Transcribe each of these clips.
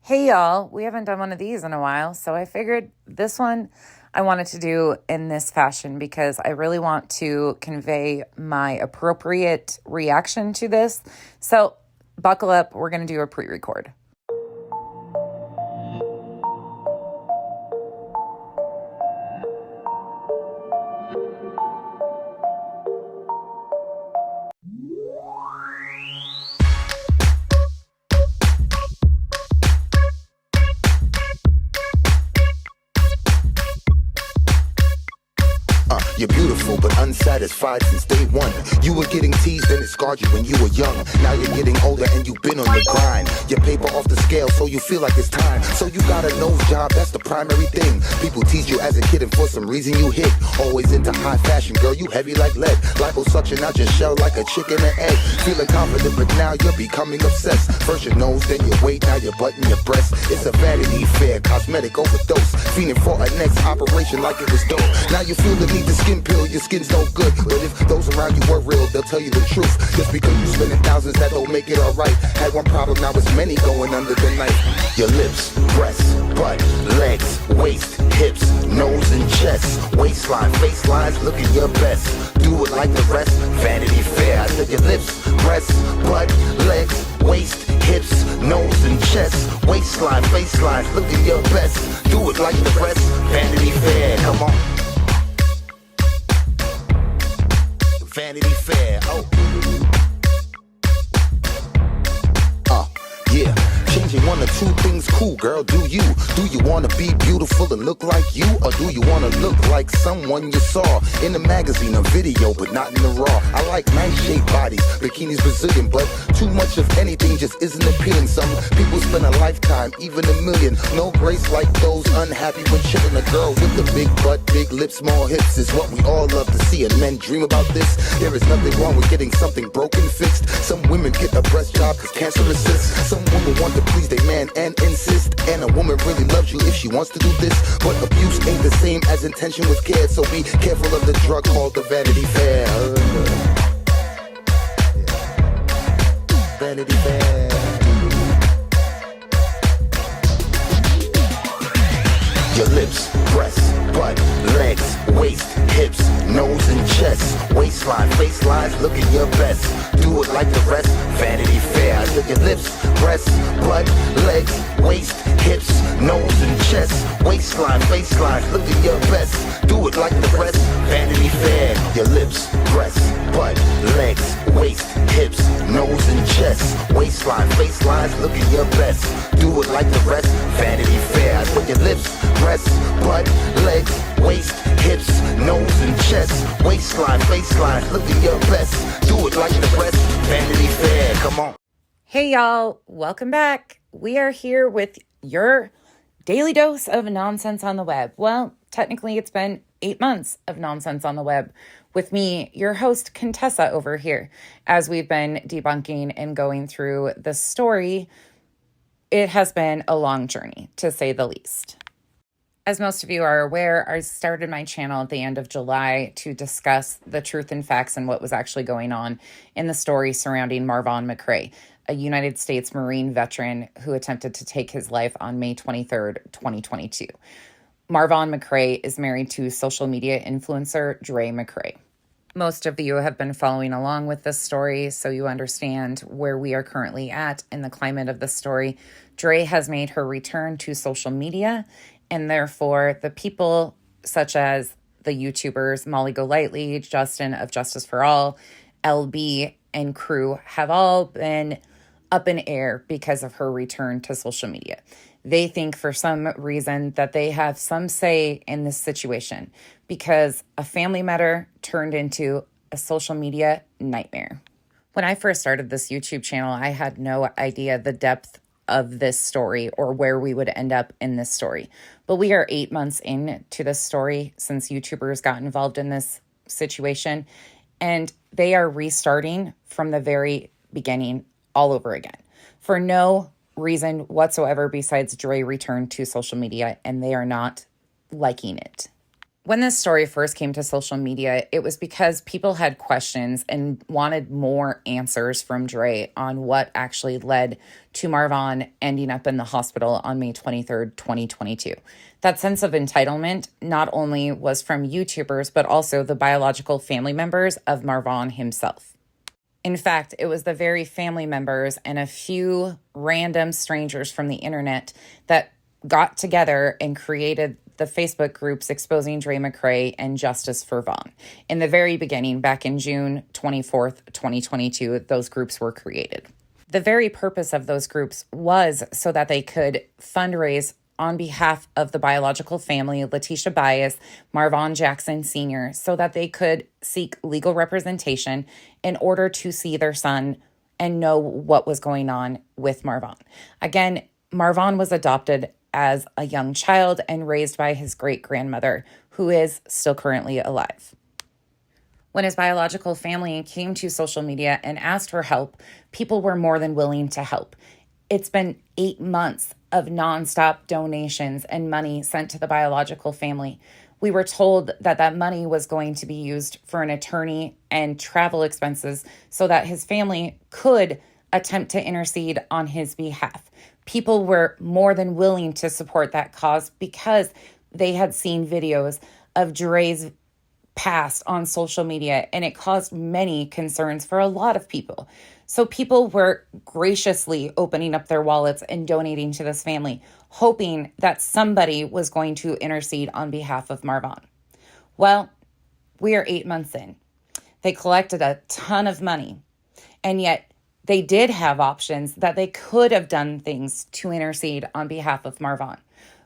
Hey y'all, we haven't done one of these in a while, so I figured this one I wanted to do in this fashion because I really want to convey my appropriate reaction to this. So buckle up, we're going to do a pre-record. You're beautiful but unsatisfied since day one. You were getting teased and it scarred you when you were young. Now you're getting older and you've been on the grind. Your paper off the scale so you feel like it's time. So you got a nose job, that's the primary thing. People tease you as a kid and for some reason you hit. Always into high fashion, girl, you heavy like lead. Liposuction out your shell like a chicken and egg. Feeling confident but now you're becoming obsessed. First your nose, then your weight, now your butt and your breast. It's a vanity fair, cosmetic overdose. Fiending for a next operation like it was dope. Now you feel the need to skin pill, your skin's no good. But if those around you were real, they'll tell you the truth. Just because you spending thousands, that don't make it alright. Had one problem, now it's many going under the knife. Your lips, breasts, butt, legs, waist, hips, nose and chest, waistline, face lines, looking your best. Do it like the rest, Vanity Fair. I said your lips, breasts, butt, legs, waist, hips, nose and chest, waistline, face lines, looking your best. Do it like the rest, Vanity Fair. Come on. Vanity Fair, yeah. Changing one or two things cool, girl, do you? Do you wanna be beautiful and look like you? Or do you wanna look like someone you saw in a magazine or video, but not in the raw? I like nice shaped bodies, bikinis Brazilian, but too much of anything just isn't appealing. Some people spend a lifetime, even a million. No grace like those unhappy when chilling. A girl with a big butt, big lips, small hips is what we all love to see, and men dream about this. There is nothing wrong with getting something broken fixed. Some women get a breast job cause cancer assists. Some women want to please their man and insist. And a woman really loves you if she wants to do this. But abuse ain't the same as intention with care. So be careful of the drug called the Vanity Fair. Vanity Fair. Your lips, breasts, butt, legs, waist, hips, nose and chest, waistline, face lines, looking your best. Do it like the rest, Vanity Fair. I said your lips, breasts, butt, legs, waist, hips, nose and chest, waistline, face lines, looking your best. Do it like the rest, Vanity Fair. Your lips, breasts, butt, legs, waist, hips, nose and chest, waistline, face lines, looking your best. Do it like the rest, Vanity Fair. I said your lips, breasts, butt, legs, waist, hips, nose and chest, waistline, face lines, looking your best. Do it like the rest, Vanity Fair. Come on. Hey y'all, welcome back. We are here with your daily dose of nonsense on the web. Well, technically it's been 8 months of nonsense on the web with me, your host, Contessa, over here. As we've been debunking and going through the story, it has been a long journey, to say the least. As most of you are aware, I started my channel at the end of July to discuss the truth and facts and what was actually going on in the story surrounding Marvon McRae, a United States Marine veteran who attempted to take his life on May 23rd, 2022. Marvon McRae is married to social media influencer Dre McRae. Most of you have been following along with this story, so you understand where we are currently at in the climate of the story. Dre has made her return to social media, and therefore the people such as the YouTubers Molly Golightly, Justin of Justice for All, LB, and crew have all been up in air because of her return to social media. They think for some reason that they have some say in this situation because a family matter turned into a social media nightmare. When I first started this YouTube channel, I had no idea the depth of this story or where we would end up in this story. But we are 8 months into this story since YouTubers got involved in this situation, and they are restarting from the very beginning all over again for no reason whatsoever besides Dre returned to social media and they are not liking it. When this story first came to social media, it was because people had questions and wanted more answers from Dre on what actually led to Marvon ending up in the hospital on May 23rd, 2022. That sense of entitlement not only was from YouTubers, but also the biological family members of Marvon himself. In fact, it was the very family members and a few random strangers from the internet that got together and created the Facebook groups exposing Dre McCray and Justice for Vaughn. In the very beginning, back in June 24th, 2022, those groups were created. The very purpose of those groups was so that they could fundraise on behalf of the biological family, Letitia Bias, Marvon Jackson Sr., so that they could seek legal representation in order to see their son and know what was going on with Marvon. Again, Marvon was adopted as a young child and raised by his great-grandmother, who is still currently alive. When his biological family came to social media and asked for help, people were more than willing to help. It's been 8 months of nonstop donations and money sent to the biological family. We were told that that money was going to be used for an attorney and travel expenses so that his family could attempt to intercede on his behalf. People were more than willing to support that cause because they had seen videos of Dre's past on social media, and it caused many concerns for a lot of people. So people were graciously opening up their wallets and donating to this family, hoping that somebody was going to intercede on behalf of Marvon. Well, we are 8 months in. They collected a ton of money, and yet they did have options that they could have done things to intercede on behalf of Marvon.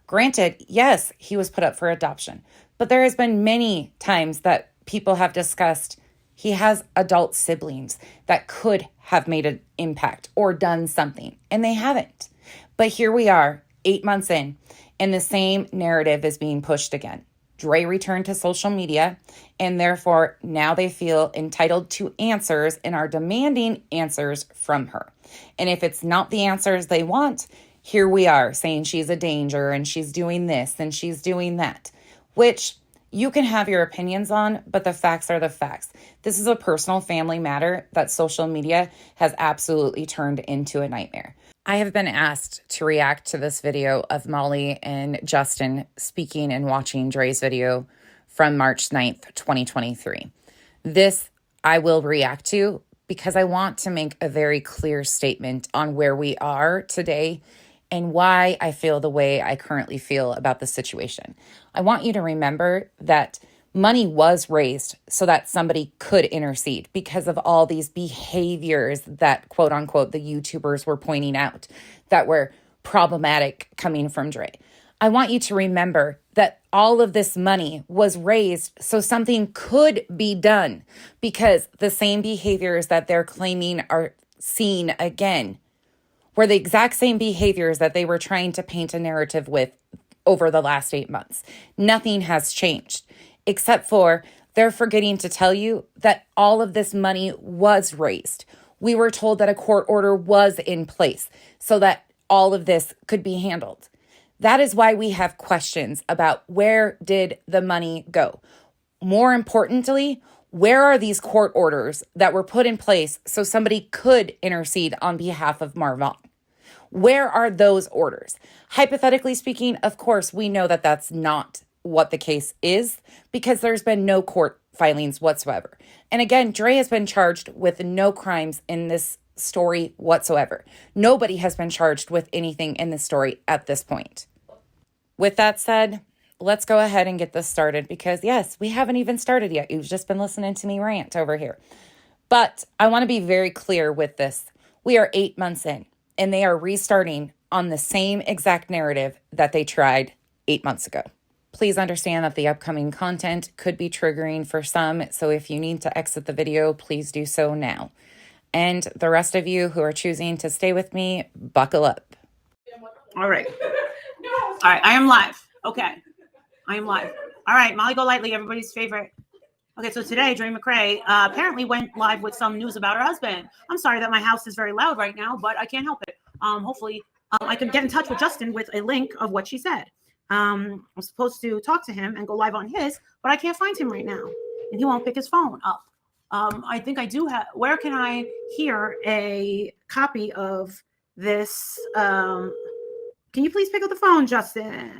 Granted, yes, he was put up for adoption, but there has been many times that people have discussed he has adult siblings that could have made an impact or done something, and they haven't. But here we are, 8 months in, and the same narrative is being pushed again. Dre returned to social media, and therefore now they feel entitled to answers and are demanding answers from her. And if it's not the answers they want, here we are saying she's a danger and she's doing this and she's doing that, which you can have your opinions on, but the facts are the facts. This is a personal family matter that social media has absolutely turned into a nightmare. I have been asked to react to this video of Molly and Justin speaking and watching Dre's video from March 9th, 2023. This I will react to because I want to make a very clear statement on where we are today and why I feel the way I currently feel about the situation. I want you to remember that money was raised so that somebody could intercede because of all these behaviors that, quote unquote, the YouTubers were pointing out that were problematic coming from Dre. I want you to remember that all of this money was raised so something could be done because the same behaviors that they're claiming are seen again were the exact same behaviors that they were trying to paint a narrative with over the last 8 months. Nothing has changed, except for they're forgetting to tell you that all of this money was raised. We were told that a court order was in place so that all of this could be handled. That is why we have questions about where did the money go? More importantly, where are these court orders that were put in place so somebody could intercede on behalf of Marvon? Where are those orders? Hypothetically speaking, of course, we know that that's not what the case is because there's been no court filings whatsoever. And again, Dre has been charged with no crimes in this story whatsoever. Nobody has been charged with anything in this story at this point. With that said, let's go ahead and get this started because yes, we haven't even started yet. You've just been listening to me rant over here. But I want to be very clear with this. We are 8 months in and they are restarting on the same exact narrative that they tried 8 months ago. Please understand that the upcoming content could be triggering for some, so if you need to exit the video, please do so now. And the rest of you who are choosing to stay with me, buckle up. All right. All right, I am live. Okay, I am live. All right, Molly Golightly, everybody's favorite. Okay, so today, Dre McCray apparently went live with some news about her husband. I'm sorry that my house is very loud right now, but I can't help it. Hopefully, I can get in touch with Justin with a link of what she said. I'm supposed to talk to him and go live on his, but I can't find him right now, and he won't pick his phone up. I think I do have. Where can I hear a copy of this? Can you please pick up the phone, Justin?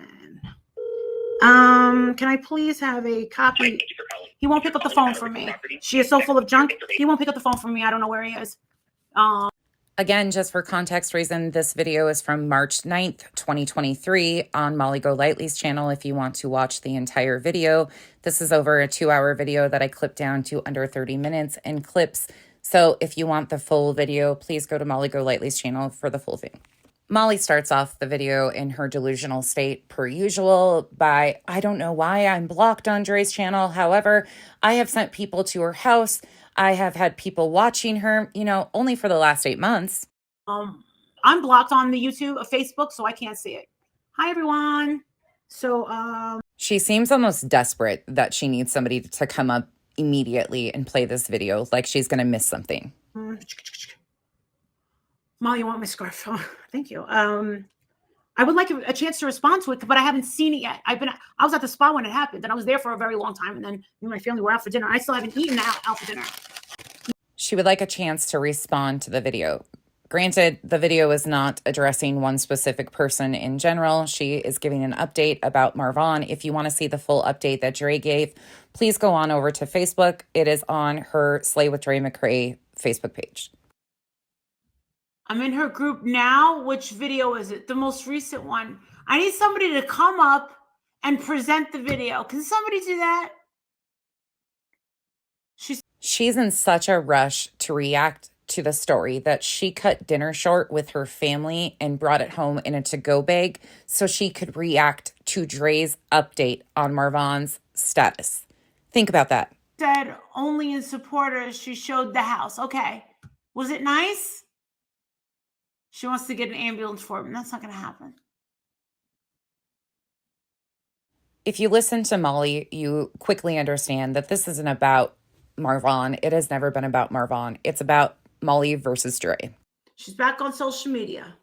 Can I please have a copy? He won't pick up the phone for me. She is so full of junk. He won't pick up the phone for me. I don't know where he is. Again, just for context reason, this video is from March 9th, 2023 on Molly Golightly's channel if you want to watch the entire video. This is over a 2-hour video that I clipped down to under 30 minutes in clips. So if you want the full video, please go to Molly Golightly's channel for the full thing. Molly starts off the video in her delusional state per usual by, I don't know why I'm blocked on Dre's channel. However, I have sent people to her house. I have had people watching her, only for the last 8 months. I'm blocked on the YouTube, Facebook, so I can't see it. Hi, everyone. So, she seems almost desperate that she needs somebody to come up immediately and play this video, like she's going to miss something. Molly, you want my scarf? Oh, thank you. I would like a chance to respond to it, but I haven't seen it yet. I was at the spa when it happened, and I was there for a very long time, and then me and my family were out for dinner. I still haven't eaten out for dinner. She would like a chance to respond to the video. Granted, the video is not addressing one specific person in general. She is giving an update about Marvon. If you want to see the full update that Dre gave, please go on over to Facebook. It is on her Slay with Dre McCrae Facebook page. I'm in her group now. Which video is it? The most recent one. I need somebody to come up and present the video. Can somebody do that? She's in such a rush to react to the story that she cut dinner short with her family and brought it home in a to-go bag so she could react to Dre's update on Marvon's status. Think about that. Said only in supporters she showed the house. Okay. Was it nice? She wants to get an ambulance for him. That's not going to happen. If you listen to Molly, you quickly understand that this isn't about Marvon. It has never been about Marvon. It's about Molly versus Dre. She's back on social media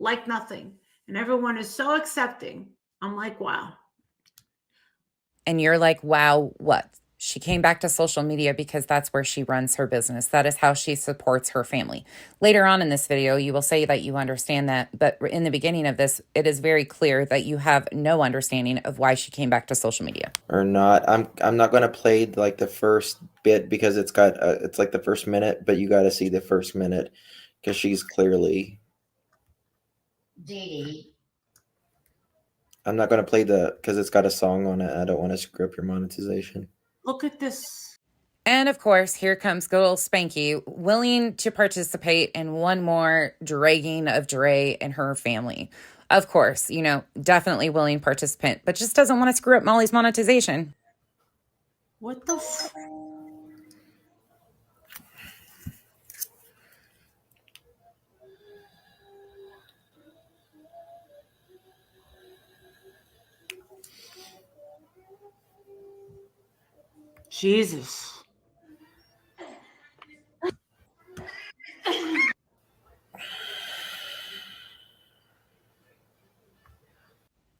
like nothing. And everyone is so accepting. I'm like, wow. And you're like, wow, what? She came back to social media because that's where she runs her business. That is how she supports her family. Later on in this video, you will say that you understand that. But in the beginning of this, it is very clear that you have no understanding of why she came back to social media. Or not. I'm not going to play like the first bit because it's got it's like the first minute, but you got to see the first minute because she's clearly. I'm not going to play because it's got a song on it. I don't want to screw up your monetization. Look at this. And of course, here comes good old Spanky, willing to participate in one more dragging of Dre and her family. Of course, definitely willing participant, but just doesn't want to screw up Molly's monetization. What the Jesus.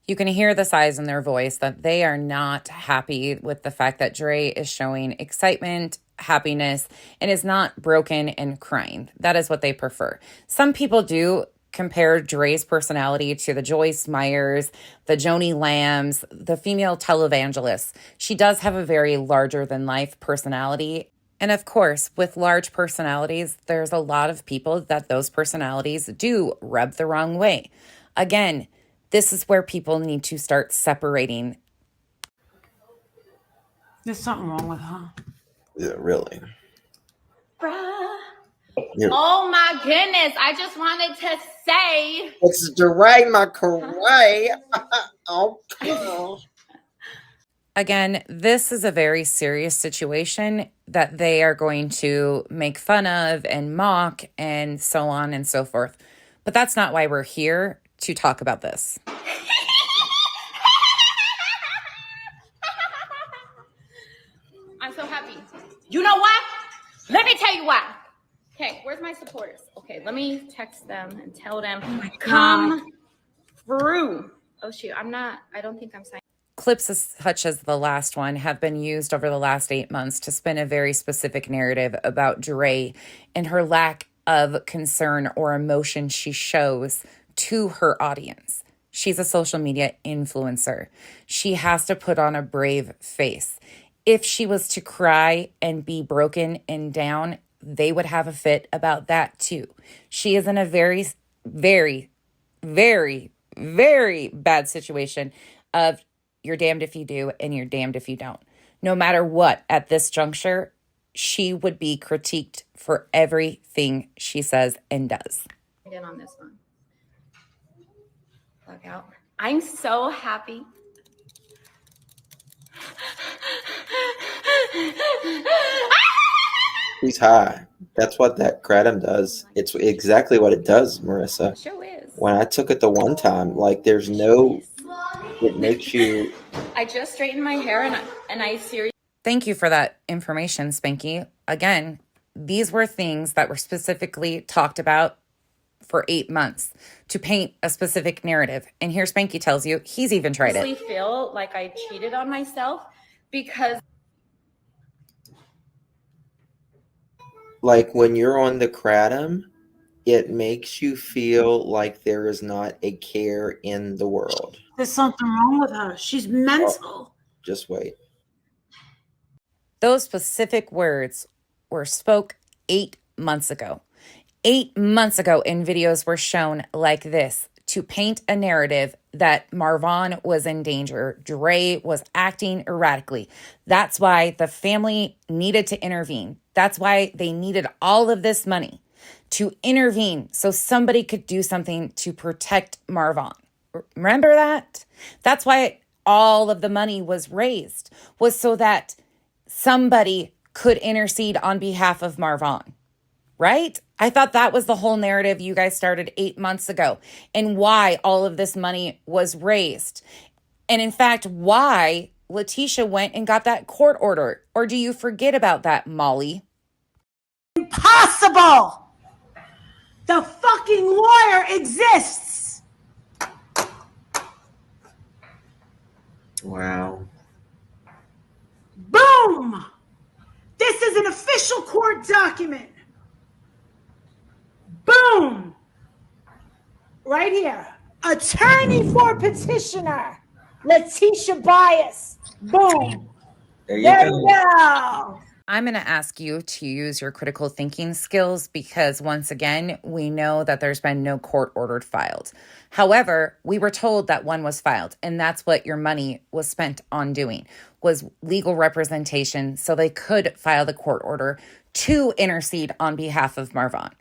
You can hear the sighs in their voice that they are not happy with the fact that Dre is showing excitement, happiness, and is not broken and crying. That is what they prefer. Some people do compare Dre's personality to the Joyce Meyers, the Joni Lambs, the female televangelists. She does have a very larger-than-life personality. And of course, with large personalities, there's a lot of people that those personalities do rub the wrong way. Again, this is where people need to start separating. There's something wrong with her. Yeah, really. Oh my goodness. I just wanted to say. It's Dre McCrae. Okay. Again, this is a very serious situation that they are going to make fun of and mock and so on and so forth. But that's not why we're here to talk about this. I'm so happy. You know what? Let me tell you why. Okay, where's my supporters? Okay, let me text them and tell them come through. Oh shoot, I don't think I'm signing. Clips such as the last one have been used over the last 8 months to spin a very specific narrative about Dre and her lack of concern or emotion she shows to her audience. She's a social media influencer. She has to put on a brave face. If she was to cry and be broken and down, they would have a fit about that too. She is in a very, very, very, very bad situation of you're damned if you do and you're damned if you don't. No matter what, at this juncture, she would be critiqued for everything she says and does. In on this one. Log out. I'm so happy. She's high. That's what that kratom does. It's exactly what it does, Marissa. Show is. When I took it the one time, like there's no, it makes you. I just straightened my hair and I seriously. Thank you for that information, Spanky. Again, these were things that were specifically talked about for 8 months to paint a specific narrative. And here Spanky tells you he's even tried it. I feel like I cheated on myself because Like when you're on the kratom, it makes you feel like there is not a care in the world. There's something wrong with her. She's mental. Just wait. Those specific words were spoke 8 months ago. 8 months ago, and videos were shown like this to paint a narrative that Marvon was in danger. Dre was acting erratically. That's why the family needed to intervene. That's why they needed all of this money to intervene so somebody could do something to protect Marvon. Remember that? That's why all of the money was raised, was so that somebody could intercede on behalf of Marvon, right? I thought that was the whole narrative you guys started 8 months ago and why all of this money was raised. And in fact, why Letitia went and got that court order. Or do you forget about that, Molly? Impossible! The fucking lawyer exists! Wow. Boom! This is an official court document. Boom! Right here. Attorney for petitioner, Letitia Bias. Boom. There There you go. I'm going to ask you to use your critical thinking skills because once again, we know that there's been no court order filed. However, we were told that one was filed, and that's what your money was spent on doing, was legal representation so they could file the court order to intercede on behalf of Marvon.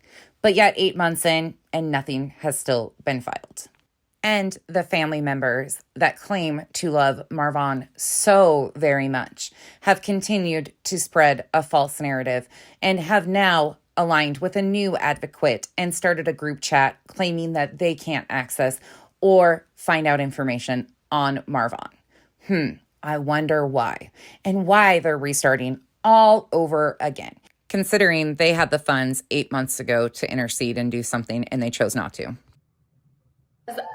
But yet 8 months in and nothing has still been filed. And the family members that claim to love Marvon so very much have continued to spread a false narrative and have now aligned with a new advocate and started a group chat claiming that they can't access or find out information on Marvon. I wonder why and why they're restarting all over again, considering they had the funds 8 months ago to intercede and do something and they chose not to.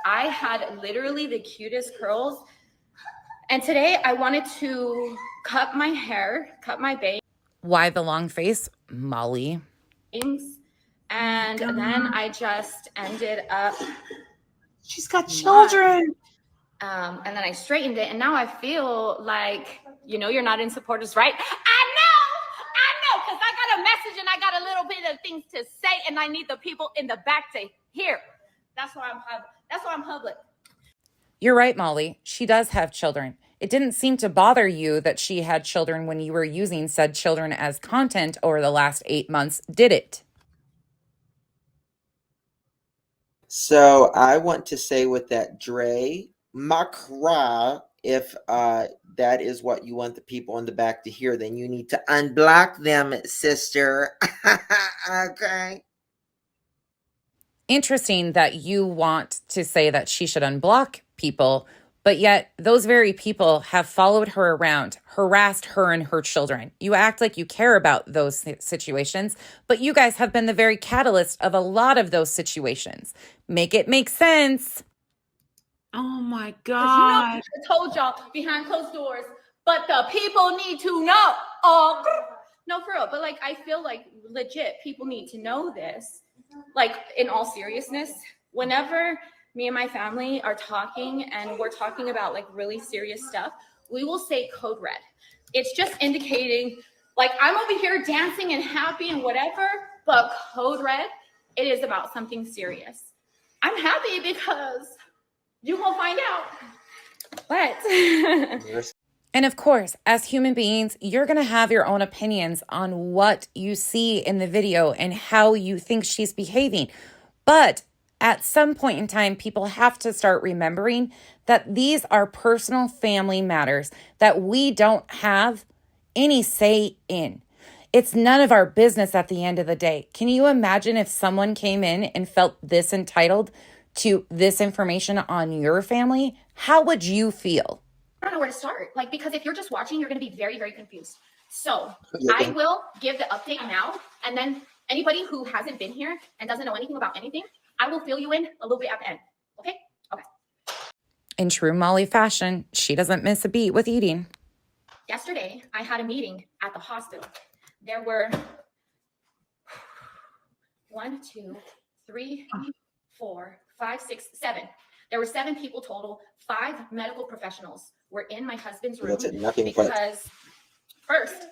I had literally the cutest curls. And today I wanted to cut my hair, cut my bangs. Why the long face, Molly? And then I just ended up. She's got children. And then I straightened it. And now I feel like, you're not in supporters, right? I know, because I got a message and I got a little bit of things to say. And I need the people in the back to hear. That's why I'm public. You're right, Molly. She does have children. It didn't seem to bother you that she had children when you were using said children as content over the last 8 months, did it? So I want to say with that, Dre, Makra, if that is what you want the people in the back to hear, then you need to unblock them, sister. Okay. Interesting that you want to say that she should unblock people, but yet those very people have followed her around, harassed her and her children. You act like you care about those situations, but you guys have been the very catalyst of a lot of those situations. Make it make sense. Oh my 'Cause you know, God. I told y'all behind closed doors, but the people need to know. Oh, no, for real. But like, I feel like legit people need to know this. Like, in all seriousness, whenever me and my family are talking and we're talking about like really serious stuff, we will say code red. It's just indicating like I'm over here dancing and happy and whatever, but code red, it is about something serious. I'm happy because you will find out. But And of course, as human beings, you're going to have your own opinions on what you see in the video and how you think she's behaving. But at some point in time, people have to start remembering that these are personal family matters that we don't have any say in. It's none of our business at the end of the day. Can you imagine if someone came in and felt this entitled to this information on your family? How would you feel? I don't know where to start. Like, because if you're just watching, you're going to be very, very confused. So Yeah, I will give the update now. And then anybody who hasn't been here and doesn't know anything about anything, I will fill you in a little bit at the end. Okay? Okay. In true Molly fashion, she doesn't miss a beat with eating. Yesterday, I had a meeting at the hospital. There were 1, 2, 3, 4, 5, 6, 7. There were 7 people total. 5 medical professionals were in my husband's room that's it. Nothing but because first,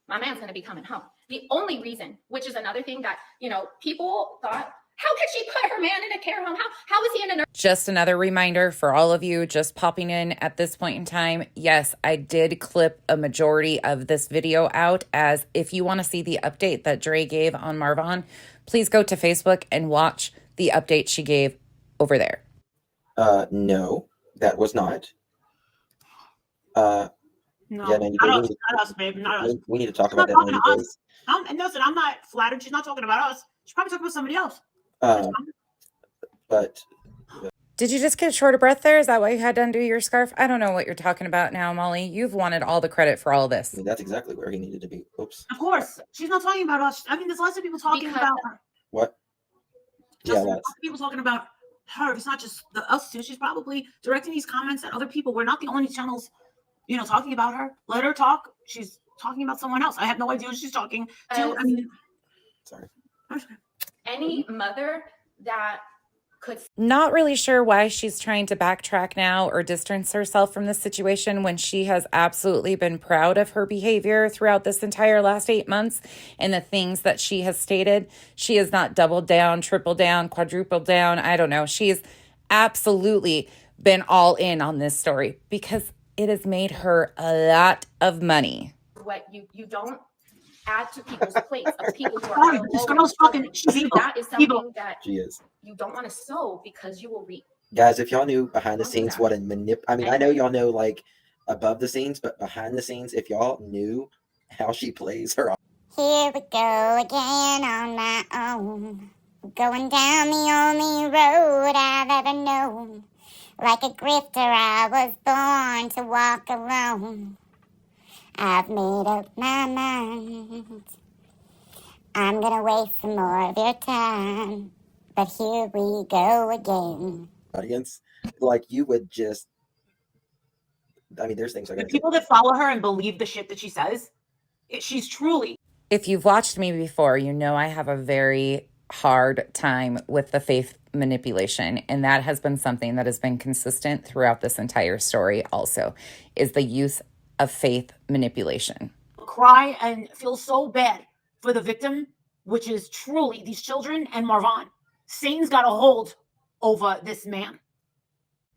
my man's going to be coming home. The only reason, which is another thing that, you know, people thought, how could she put her man in a care home? How is he in a nurse? Just another reminder for all of you just popping in at this point in time. Yes, I did clip a majority of this video out, as if you want to see the update that Dre gave on Marvon, please go to Facebook and watch the update she gave over there. No, that was not. No, Yeah, no, not us, babe. Not us. we need to talk She's not about that. talking to us. And listen, I'm not flattered. She's not talking about us. She's probably talking about somebody else. But Did you just get short of breath there? Is that why you had to undo your scarf? I don't know what you're talking about now, Molly. You've wanted all the credit for all this. I mean, that's exactly where he needed to be. Oops. Of course. She's not talking about us. I mean, there's lots of people talking about her. What? Just Yeah, lots of people talking about her. It's not just us two. She's probably directing these comments at other people. We're not the only channels, you know, talking about her. Let her talk. She's talking about someone else. I have no idea who she's talking to. I mean, sorry. Any mother that could. Not really sure why she's trying to backtrack now or distance herself from this situation when she has absolutely been proud of her behavior throughout this entire last 8 months and the things that she has stated. She has not doubled down, tripled down, quadrupled down. I don't know. She's absolutely been all in on this story because it has made her a lot of money. What you don't add to people's plates of people who are this girl's fucking. She's evil. that is something that She is. you don't want to sow because you will reap. Guys, if y'all knew behind the scenes what a I mean, I know y'all know like above the scenes, but behind the scenes, if y'all knew how she plays her. Here we go again on my own, going down the only road I've ever known. Like a grifter, I was born to walk alone. I've made up my mind. I'm gonna waste some more of your time, but here we go again. Audience, like you would just. I mean, there's things like the people that follow her and believe the shit that she says. She's truly. If you've watched me before, you know I have a very hard time with the faith manipulation, and that has been something that has been consistent throughout this entire story also, is the use of faith manipulation. Cry and feel so bad for the victim, which is truly these children and Marvon. Satan's got a hold over this man.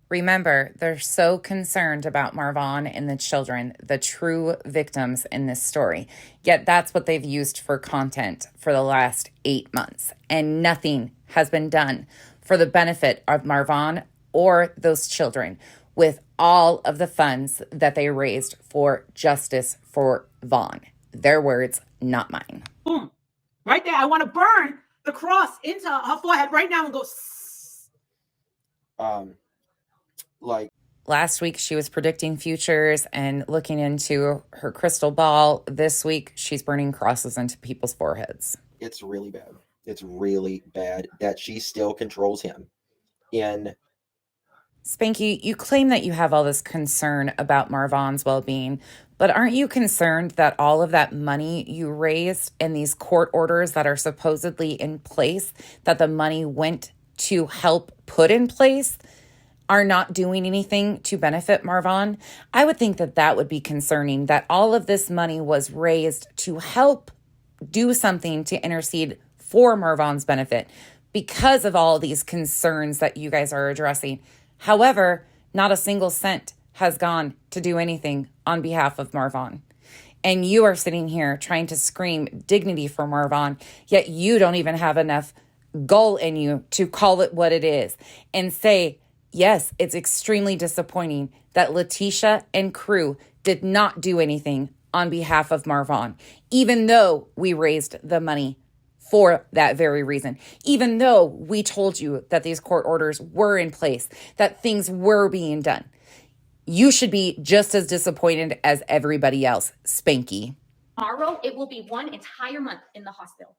Remember, they're so concerned about Marvon and the children, the true victims in this story. Yet that's what they've used for content for the last 8 months. And nothing has been done for the benefit of Marvon or those children with all of the funds that they raised for justice for Vaughn. Their words, not mine. Boom. Right there. I want to burn the cross into her forehead right now and go. Like last week, she was predicting futures and looking into her crystal ball. This week, she's burning crosses into people's foreheads. It's really bad. It's really bad that she still controls him. Spanky, you claim that you have all this concern about Marvon's well-being, but aren't you concerned that all of that money you raised and these court orders that are supposedly in place, that the money went to help put in place, are not doing anything to benefit Marvon? I would think that that would be concerning, that all of this money was raised to help do something to intercede for Marvon's benefit because of all these concerns that you guys are addressing. However, not a single cent has gone to do anything on behalf of Marvon. And you are sitting here trying to scream dignity for Marvon, yet you don't even have enough gall in you to call it what it is and say, yes, it's extremely disappointing that Letitia and crew did not do anything on behalf of Marvon, even though we raised the money for that very reason, even though we told you that these court orders were in place, that things were being done. You should be just as disappointed as everybody else, Spanky. Tomorrow, it will be one entire month in the hospital.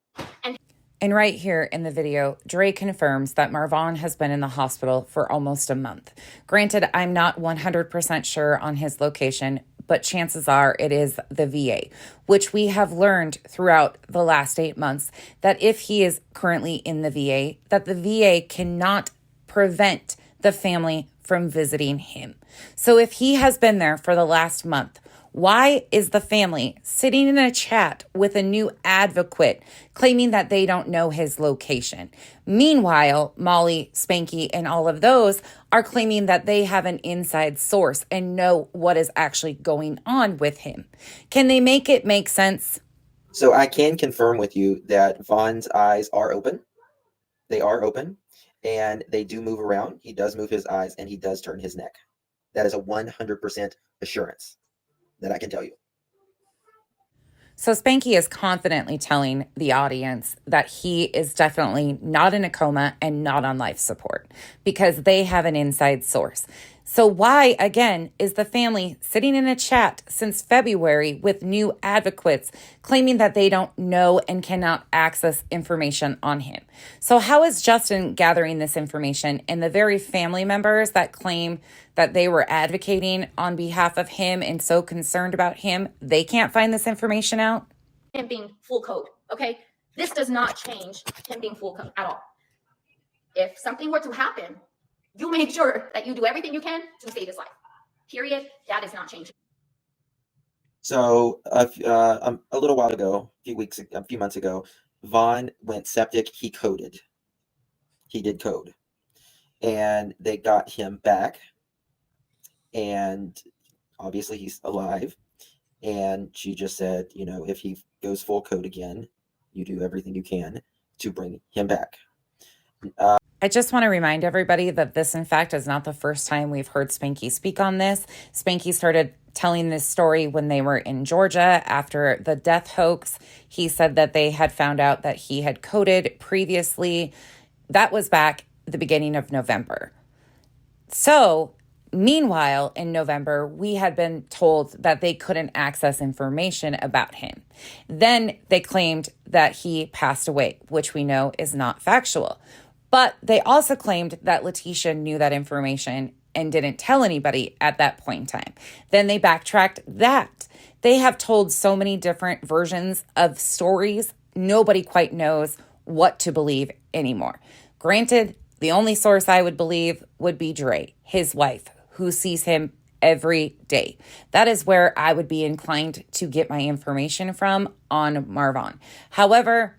And right here in the video, Dre confirms that Marvon has been in the hospital for almost a month. Granted, I'm not 100% sure on his location, but chances are it is the VA, which we have learned throughout the last 8 months that if he is currently in the VA, that the VA cannot prevent the family from visiting him. So if he has been there for the last month, why is the family sitting in a chat with a new advocate claiming that they don't know his location? Meanwhile, Molly, Spanky, and all of those are claiming that they have an inside source and know what is actually going on with him. Can they make it make sense? So I can confirm with you that Von's eyes are open. They are open, and they do move around. He does move his eyes, and he does turn his neck. That is a 100% assurance that I can tell you. So Spanky is confidently telling the audience that he is definitely not in a coma and not on life support because they have an inside source. So why, again, is the family sitting in a chat since February with new advocates claiming that they don't know and cannot access information on him? So how is Justin gathering this information, and the very family members that claim that they were advocating on behalf of him and so concerned about him, they can't find this information out? Him being full code, okay? This does not change him being full code at all. If something were to happen, you make sure that you do everything you can to save his life. Period. That is not changing. So a little while ago, a few months ago, Von went septic. He coded. He did code. And they got him back. And obviously he's alive. And she just said, if he goes full code again, you do everything you can to bring him back. I just want to remind everybody that this, in fact, is not the first time we've heard Spanky speak on this. Spanky started telling this story when they were in Georgia after the death hoax. He said that they had found out that he had coded previously. That was back the beginning of November. So, meanwhile, in November, we had been told that they couldn't access information about him. Then they claimed that he passed away, which we know is not factual. But they also claimed that Letitia knew that information and didn't tell anybody at that point in time. Then they backtracked that. They have told so many different versions of stories, nobody quite knows what to believe anymore. Granted, the only source I would believe would be Dre, his wife, who sees him every day. That is where I would be inclined to get my information from on Marvon. However,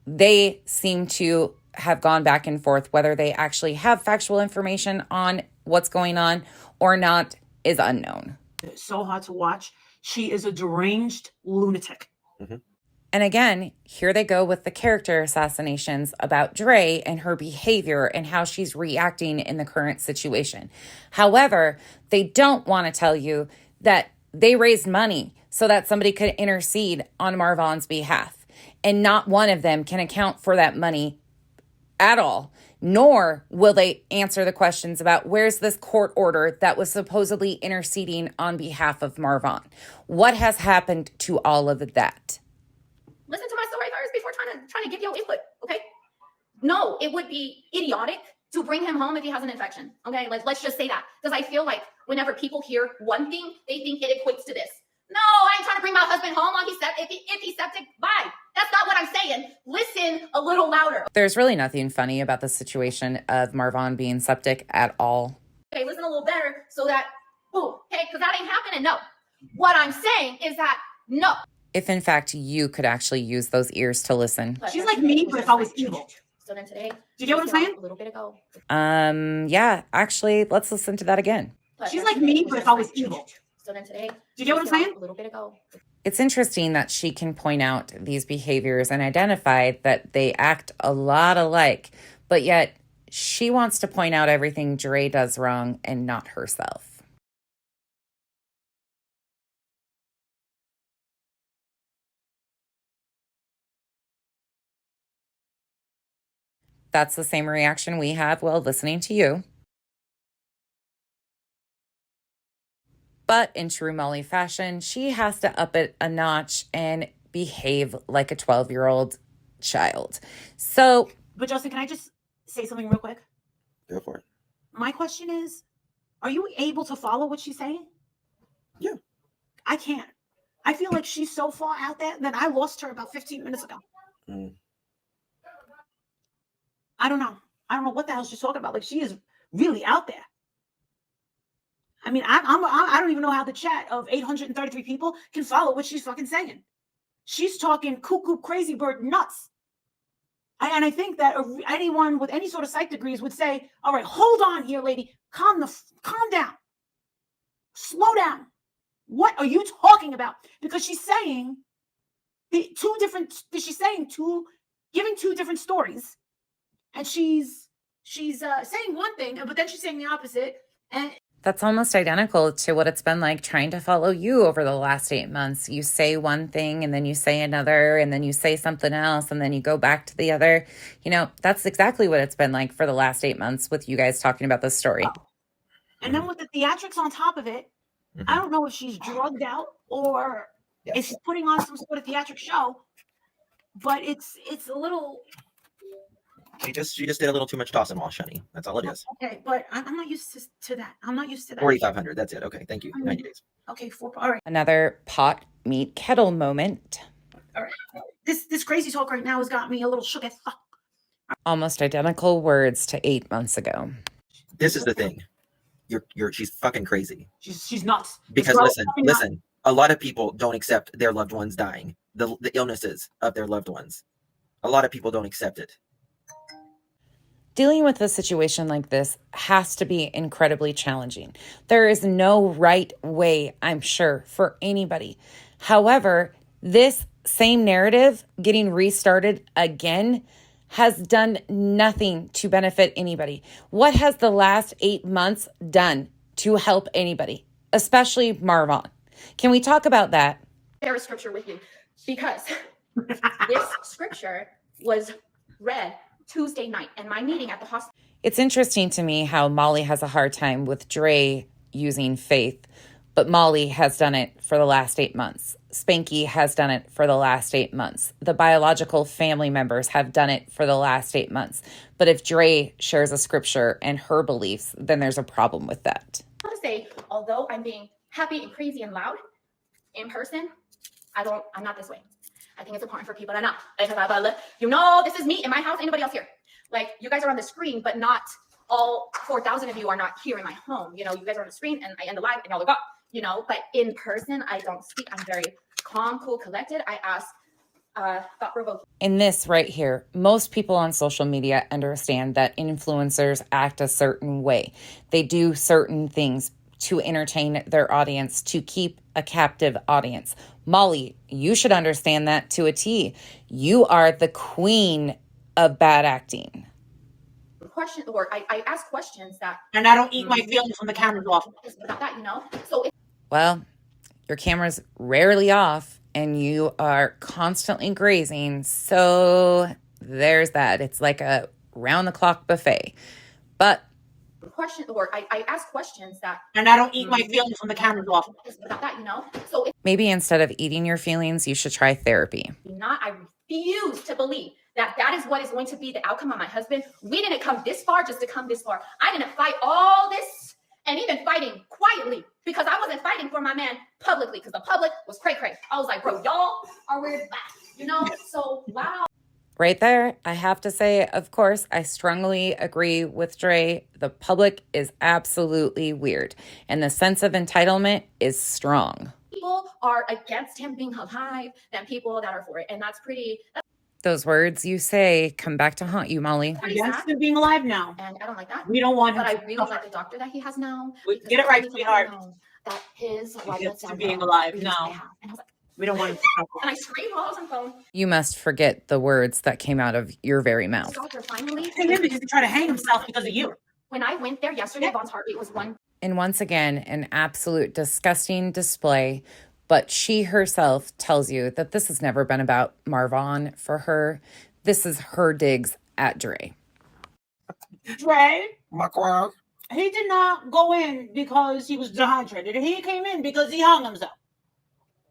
they seem to have gone back and forth. Whether they actually have factual information on what's going on or not is unknown. It's so hard to watch. She is a deranged lunatic. Mm-hmm. And again, here they go with the character assassinations about Dre and her behavior and how she's reacting in the current situation. However, they don't want to tell you that they raised money so that somebody could intercede on Marvon's behalf. And not one of them can account for that money at all, nor will they answer the questions about where's this court order that was supposedly interceding on behalf of Marvon. What has happened to all of that? Listen to my story first before trying to give your input, okay? No, it would be idiotic to bring him home if he has an infection. Okay, let's just say that, because I feel like whenever people hear one thing, they think it equates to this. No, I ain't trying to bring my husband home on if he's septic. Bye. That's not what I'm saying. Listen a little louder. There's really nothing funny about the situation of Marvon being septic at all. Okay, listen a little better so that, okay, because that ain't happening. No. What I'm saying is that no. If in fact you could actually use those ears to listen. She's like me, but if I was evil. So then today, do you get what I'm saying? A little bit ago. Yeah, actually, let's listen to that again. She's like me, but if I was evil. So then today, do you get what I'm saying? A little bit ago. It's interesting that she can point out these behaviors and identify that they act a lot alike, but yet she wants to point out everything Dre does wrong and not herself. That's the same reaction we have while listening to you. But in true Molly fashion, she has to up it a notch and behave like a 12-year-old child. So, but Justin, can I just say something real quick? Go for it. My question is, are you able to follow what she's saying? Yeah. I can't. I feel like she's so far out there that I lost her about 15 minutes ago. I don't know. I don't know what the hell she's talking about. Like, she is really out there. I mean, I don't even know how the chat of 833 people can follow what she's fucking saying. She's talking cuckoo, crazy bird nuts. And I think that anyone with any sort of psych degrees would say, all right, hold on here, lady. Calm down. Slow down. What are you talking about? Because she's saying giving two different stories. And she's saying one thing, but then she's saying the opposite. And that's almost identical to what it's been like trying to follow you over the last 8 months. You say one thing and then you say another and then you say something else and then you go back to the other. You know, that's exactly what it's been like for the last 8 months with you guys talking about this story. And then with the theatrics on top of it, I don't know if she's drugged out or if she's putting on some sort of theatric show, but it's a little... She just did a little too much toss and wash, honey. That's all it is. Okay, but I'm not used to that. I'm not used to that. 4,500. That's it. Okay, thank you. 90 days. Okay, all right. Another pot meet kettle moment. All right. This crazy talk right now has got me a little shook as fuck. Almost identical words to 8 months ago. This is the thing. She's fucking crazy. She's nuts. Because listen. A lot of people don't accept their loved ones dying. The illnesses of their loved ones. A lot of people don't accept it. Dealing with a situation like this has to be incredibly challenging. There is no right way, I'm sure, for anybody. However, this same narrative getting restarted again has done nothing to benefit anybody. What has the last 8 months done to help anybody, especially Marvon? Can we talk about that? Share a scripture with you because this scripture was read Tuesday night in my meeting at the hospital. It's interesting to me how Molly has a hard time with Dre using faith, but Molly has done it for the last 8 months. Spanky has done it for the last 8 months. The biological family members have done it for the last 8 months. But if Dre shares a scripture and her beliefs, then there's a problem with that. I want to say, although I'm being happy and crazy and loud in person, I'm not this way. I think it's important for people to know. This is me in my house, anybody else here. Like, you guys are on the screen, but not all 4,000 of you are not here in my home. You know, you guys are on the screen and I end the live and y'all look up, but in person, I don't speak. I'm very calm, cool, collected. I ask thought-provoking. In this right here, most people on social media understand that influencers act a certain way. They do certain things to entertain their audience, to keep a captive audience. Molly, you should understand that to a T. You are the queen of bad acting. I ask questions that... And I don't eat my feelings when the camera's off. About that, Well, your camera's rarely off and you are constantly grazing. So there's that. It's like a round-the-clock buffet. But I ask questions that... And I don't eat my feelings when the camera's off. About that, maybe instead of eating your feelings, you should try therapy. I refuse to believe that is what is going to be the outcome on my husband. We didn't come this far just to come this far. I didn't fight all this and even fighting quietly because I wasn't fighting for my man publicly because the public was cray-cray. I was like, bro, y'all are weird back, you know? So, wow. Right there, I have to say, of course, I strongly agree with Dre. The public is absolutely weird, and the sense of entitlement is strong. People are against him being alive than people that are for it, and that's those words you say come back to haunt you, Molly. Against him being alive now. And I don't like that. We don't want him. But I really like the doctor that he has now. Get it right, sweetheart. That his Against him being alive now. And I was like, We don't want him to suffer. and I screamed while I was on the phone. You must forget the words that came out of your very mouth. Doctor, finally. Him because he tried to hang himself because of you. When I went there yesterday, Vaughn's heartbeat was 1. And once again, an absolute disgusting display. But she herself tells you that this has never been about Marvon for her. This is her digs at Dre. Dre, Macron. he did not go in because he was dehydrated. He came in because he hung himself.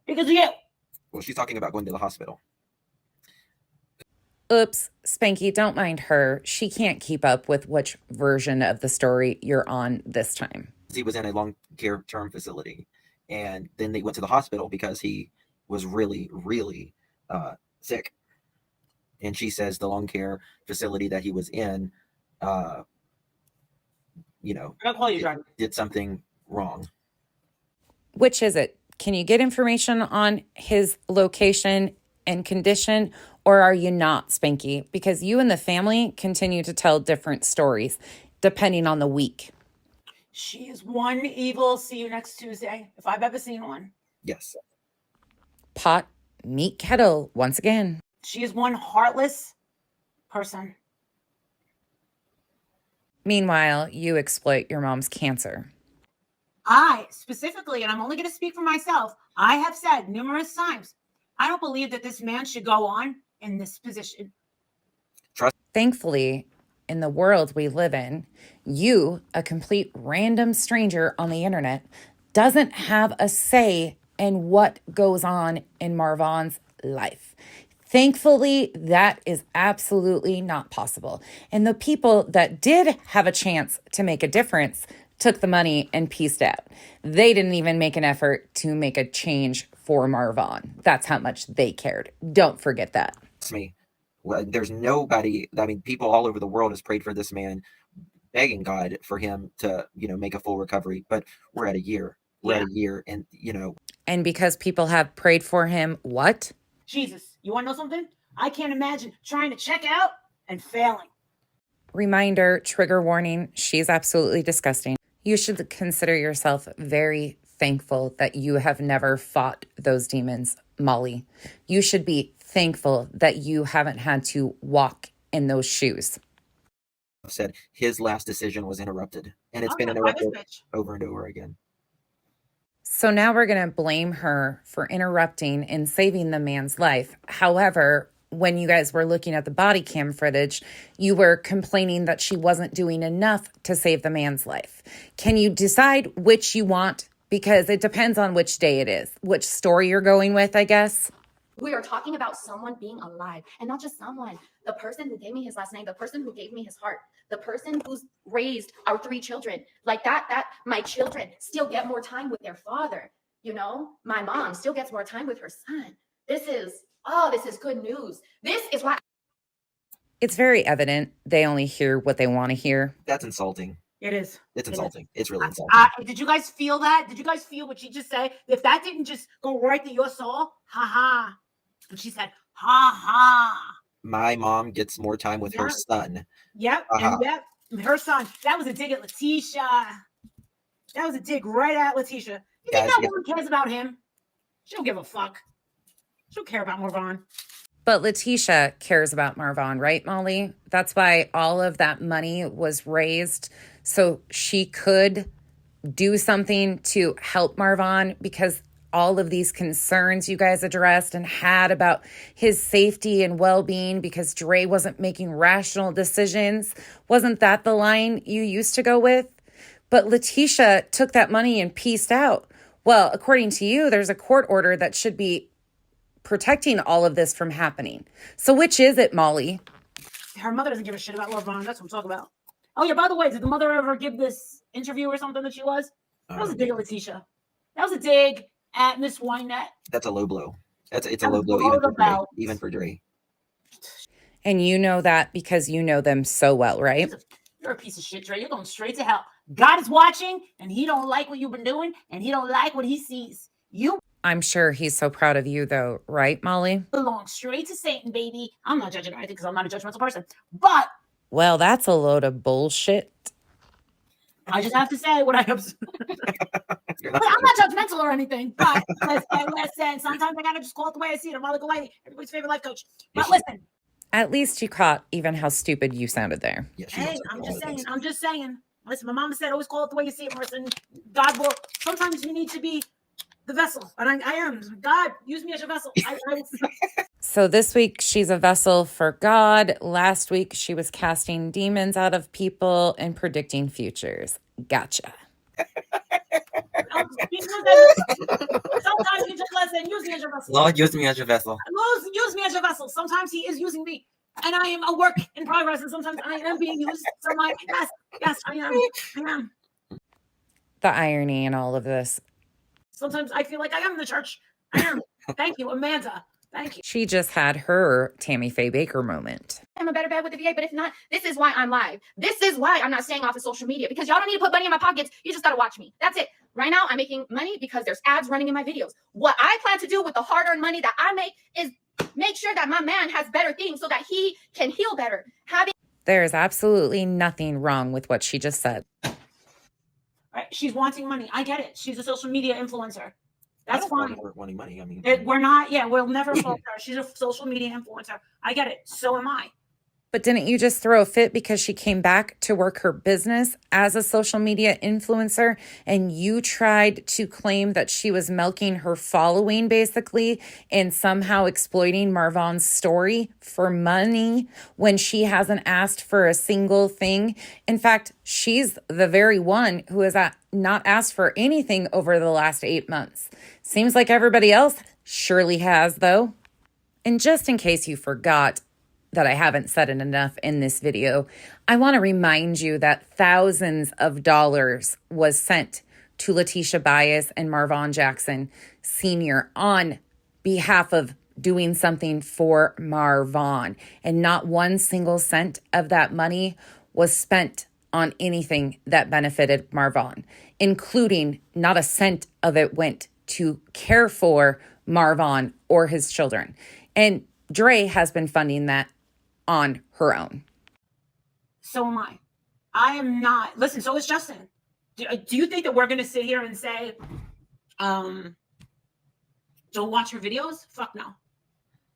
Because of you. Well, she's talking about going to the hospital. Oops, Spanky, don't mind her. She can't keep up with which version of the story you're on this time. He was in a long care term facility, and then they went to the hospital because he was really, really sick. And she says the long care facility that he was in, I'll call you, driver. did something wrong. Which is it? Can you get information on his location and condition, or are you not, Spanky? Because you and the family continue to tell different stories depending on the week. She is one evil. See you next Tuesday, if I've ever seen one. Yes. Pot, meet kettle, once again. She is one heartless person. Meanwhile, you exploit your mom's cancer. I specifically, and I'm only going to speak for myself, I have said numerous times, I don't believe that this man should go on in this position. Thankfully, in the world we live in, you, a complete random stranger on the internet, doesn't have a say in what goes on in Marvon's life. Thankfully, that is absolutely not possible. And the people that did have a chance to make a difference took the money and pieced out. They didn't even make an effort to make a change for Marvon. That's how much they cared. Don't forget that. Trust me. Well, there's nobody, people all over the world has prayed for this man, begging God for him to, make a full recovery. But we're at a year. We're at a year. And, And because people have prayed for him, what? Jesus, you want to know something? I can't imagine trying to check out and failing. Reminder, trigger warning, she's absolutely disgusting. You should consider yourself very thankful that you have never fought those demons, Molly. You should be thankful that you haven't had to walk in those shoes. said his last decision was interrupted, and it's been interrupted over and over again. So now we're going to blame her for interrupting and saving the man's life. However, when you guys were looking at the body cam footage, you were complaining that she wasn't doing enough to save the man's life. Can you decide which you want? Because it depends on which day it is, which story you're going with, I guess. We are talking about someone being alive, and not just someone. The person who gave me his last name, the person who gave me his heart, the person who's raised our 3 children. Like that my children still get more time with their father. My mom still gets more time with her son. This is good news. This is why. It's very evident they only hear what they want to hear. That's insulting. It is. It's insulting. It's really insulting. Did you guys feel that? Did you guys feel what she just said? If that didn't just go right to your soul, ha ha. And she said, ha ha. My mom gets more time with her son. Yep. And her son. That was a dig at Letitia. That was a dig right at Letitia. You think that woman cares about him? She don't give a fuck. She don't care about Marvon. But Letitia cares about Marvon, right, Molly? That's why all of that money was raised so she could do something to help Marvon, because all of these concerns you guys addressed and had about his safety and well-being because Dre wasn't making rational decisions. Wasn't that the line you used to go with? But Letitia took that money and pieced out. Well, according to you, there's a court order that should be protecting all of this from happening. So which is it, Molly? Her mother doesn't give a shit about Love Ron. That's what I'm talking about. Oh yeah, by the way, did the mother ever give this interview or something that she was? That was a dig at Letitia. That was a dig at Miss Wynette. That's a low blow. It's a low blow even for Dre. Even for Dre. And you know that because you know them so well, right? You're a piece of shit, Dre. You're going straight to hell. God is watching, and he don't like what you've been doing, and he don't like what he sees. You I'm sure he's so proud of you, though, right, Molly? belong straight to Satan, baby. I'm not judging or anything because I'm not a judgmental person. But Well, that's a load of bullshit. I just have to say what I have. You're But I'm not judgmental or anything. But listen, sometimes I gotta just call it the way I see it. I'm Molly Golightly, everybody's favorite life coach. But listen, At least you caught even how stupid you sounded there. Yeah, she hey, wants to I'm do just all the saying. things. I'm just saying. Listen, my mama said always call it the way you see it, person. God will. Sometimes you need to be the vessel, and I am. God, use me as your vessel. So this week she's a vessel for God. Last week she was casting demons out of people and predicting futures. Gotcha. Sometimes you just listen. Use me as your vessel. Lord, use me as your vessel. Use me as your vessel. Sometimes he is using me, and I am a work in progress, and sometimes I am being used. So yes, I am. The irony in all of this. Sometimes I feel like I am in the church. I am. Thank you, Amanda. Thank you. She just had her Tammy Faye Baker moment. I'm a better bet with the VA, but if not, this is why I'm live. This is why I'm not staying off of social media, because y'all don't need to put money in my pockets. You just got to watch me. That's it. Right now, I'm making money because there's ads running in my videos. What I plan to do with the hard-earned money that I make is make sure that my man has better things so that he can heal better. There is absolutely nothing wrong with what she just said. Right? She's wanting money. I get it. She's a social media influencer. That's I don't fine. want wanting money. I mean, We're not. Yeah, we'll never fault her. She's a social media influencer. I get it. So am I. But didn't you just throw a fit because she came back to work her business as a social media influencer and you tried to claim that she was milking her following basically and somehow exploiting Marvon's story for money when she hasn't asked for a single thing? In fact, she's the very one who has not asked for anything over the last 8 months. Seems like everybody else surely has, though. And just in case you forgot, that I haven't said it enough in this video, I want to remind you that thousands of dollars was sent to Letitia Bias and Marvon Jackson Sr. on behalf of doing something for Marvon. And not one single cent of that money was spent on anything that benefited Marvon, including not a cent of it went to care for Marvon or his children. And Dre has been funding that on her own. So am I. I am not. Listen, so is Justin. Do you think that we're going to sit here and say, don't watch her videos? Fuck no.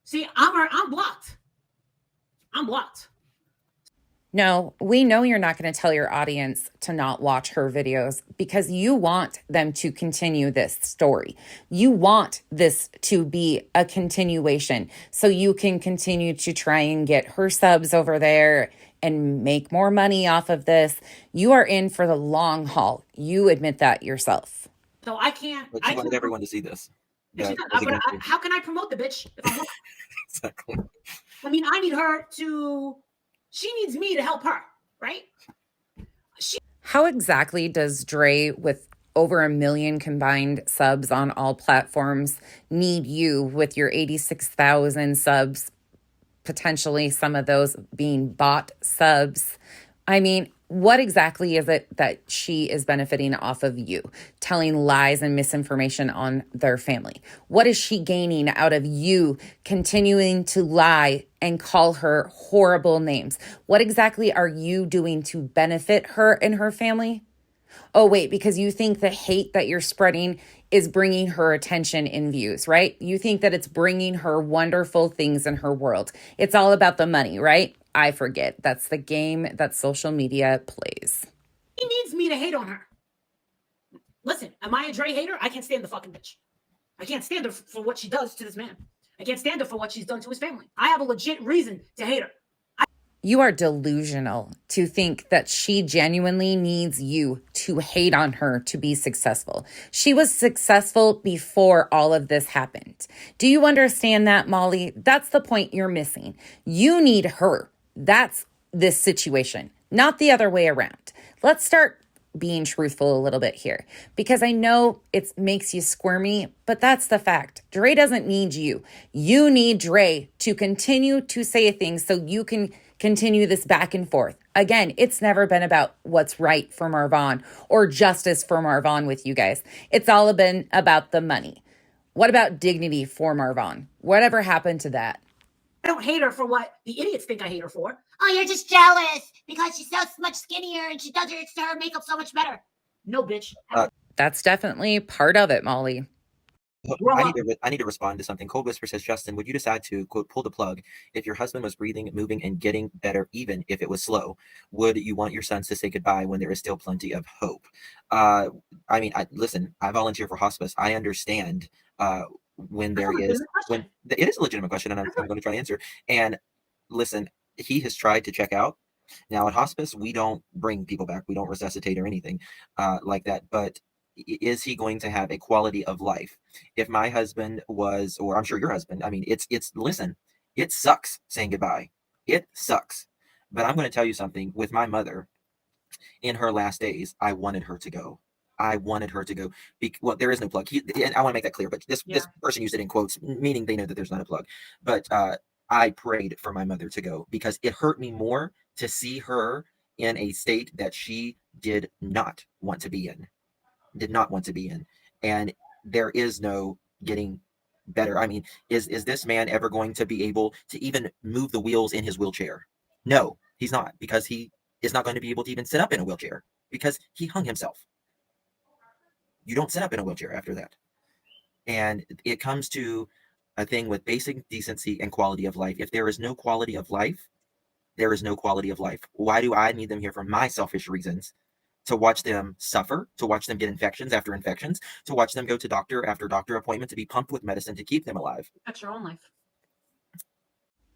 See, I'm blocked. I'm blocked. No, we know you're not going to tell your audience to not watch her videos because you want them to continue this story. You want this to be a continuation so you can continue to try and get her subs over there and make more money off of this. You are in for the long haul. You admit that yourself. So I can't. But she wanted everyone to see this. Yeah, How can I promote the bitch if I'm not? exactly. I mean, I need her to. She needs me to help her, right? How exactly does Dre, with over 1 million combined subs on all platforms, need you with your 86,000 subs, potentially some of those being bought subs? I mean, what exactly is it that she is benefiting off of you, telling lies and misinformation on their family? What is she gaining out of you continuing to lie and call her horrible names? What exactly are you doing to benefit her and her family? Oh, wait, because you think the hate that you're spreading is bringing her attention and views, right? You think that it's bringing her wonderful things in her world. It's all about the money, right? I forget. That's the game that social media plays. He needs me to hate on her. Listen, am I a Dre hater? I can't stand the fucking bitch. I can't stand her for what she does to this man. I can't stand her for what she's done to his family. I have a legit reason to hate her. You are delusional to think that she genuinely needs you to hate on her to be successful. She was successful before all of this happened. Do you understand that, Molly? That's the point you're missing. You need her. That's this situation, not the other way around. Let's start being truthful a little bit here, because I know it makes you squirmy, but that's the fact. Dre doesn't need you. You need Dre to continue to say things so you can continue this back and forth. Again, it's never been about what's right for Marvon or justice for Marvon with you guys. It's all been about the money. What about dignity for Marvon? Whatever happened to that? I don't hate her for what the idiots think I hate her for. Oh, you're just jealous because she's so much skinnier and she does her makeup so much better. No, bitch. That's definitely part of it, Molly. I need to respond to something. Cold Whisper says, Justin, would you decide to, quote, pull the plug if your husband was breathing, moving, and getting better, even if it was slow? Would you want your sons to say goodbye when there is still plenty of hope? Listen, I volunteer for hospice. I understand when there is, when it is a legitimate question, and I'm going to try to answer. And listen, he has tried to check out. Now at hospice, we don't bring people back. We don't resuscitate or anything like that. But is he going to have a quality of life? If my husband was, or I'm sure your husband, I mean, listen, it sucks saying goodbye. It sucks. But I'm going to tell you something. With my mother, in her last days, I wanted her to go. I wanted her to go. Well, there is no plug. And I want to make that clear, but this person used it in quotes, meaning they know that there's not a plug. But I prayed for my mother to go because it hurt me more to see her in a state that she did not want to be in. And there is no getting better. I mean, is this man ever going to be able to even move the wheels in his wheelchair? No, he's not, because he is not going to be able to even sit up in a wheelchair because he hung himself. You don't sit up in a wheelchair after that. And it comes to a thing with basic decency and quality of life. If there is no quality of life, there is no quality of life. Why do I need them here for my selfish reasons? To watch them suffer, to watch them get infections after infections, to watch them go to doctor after doctor appointment to be pumped with medicine to keep them alive. That's your own life.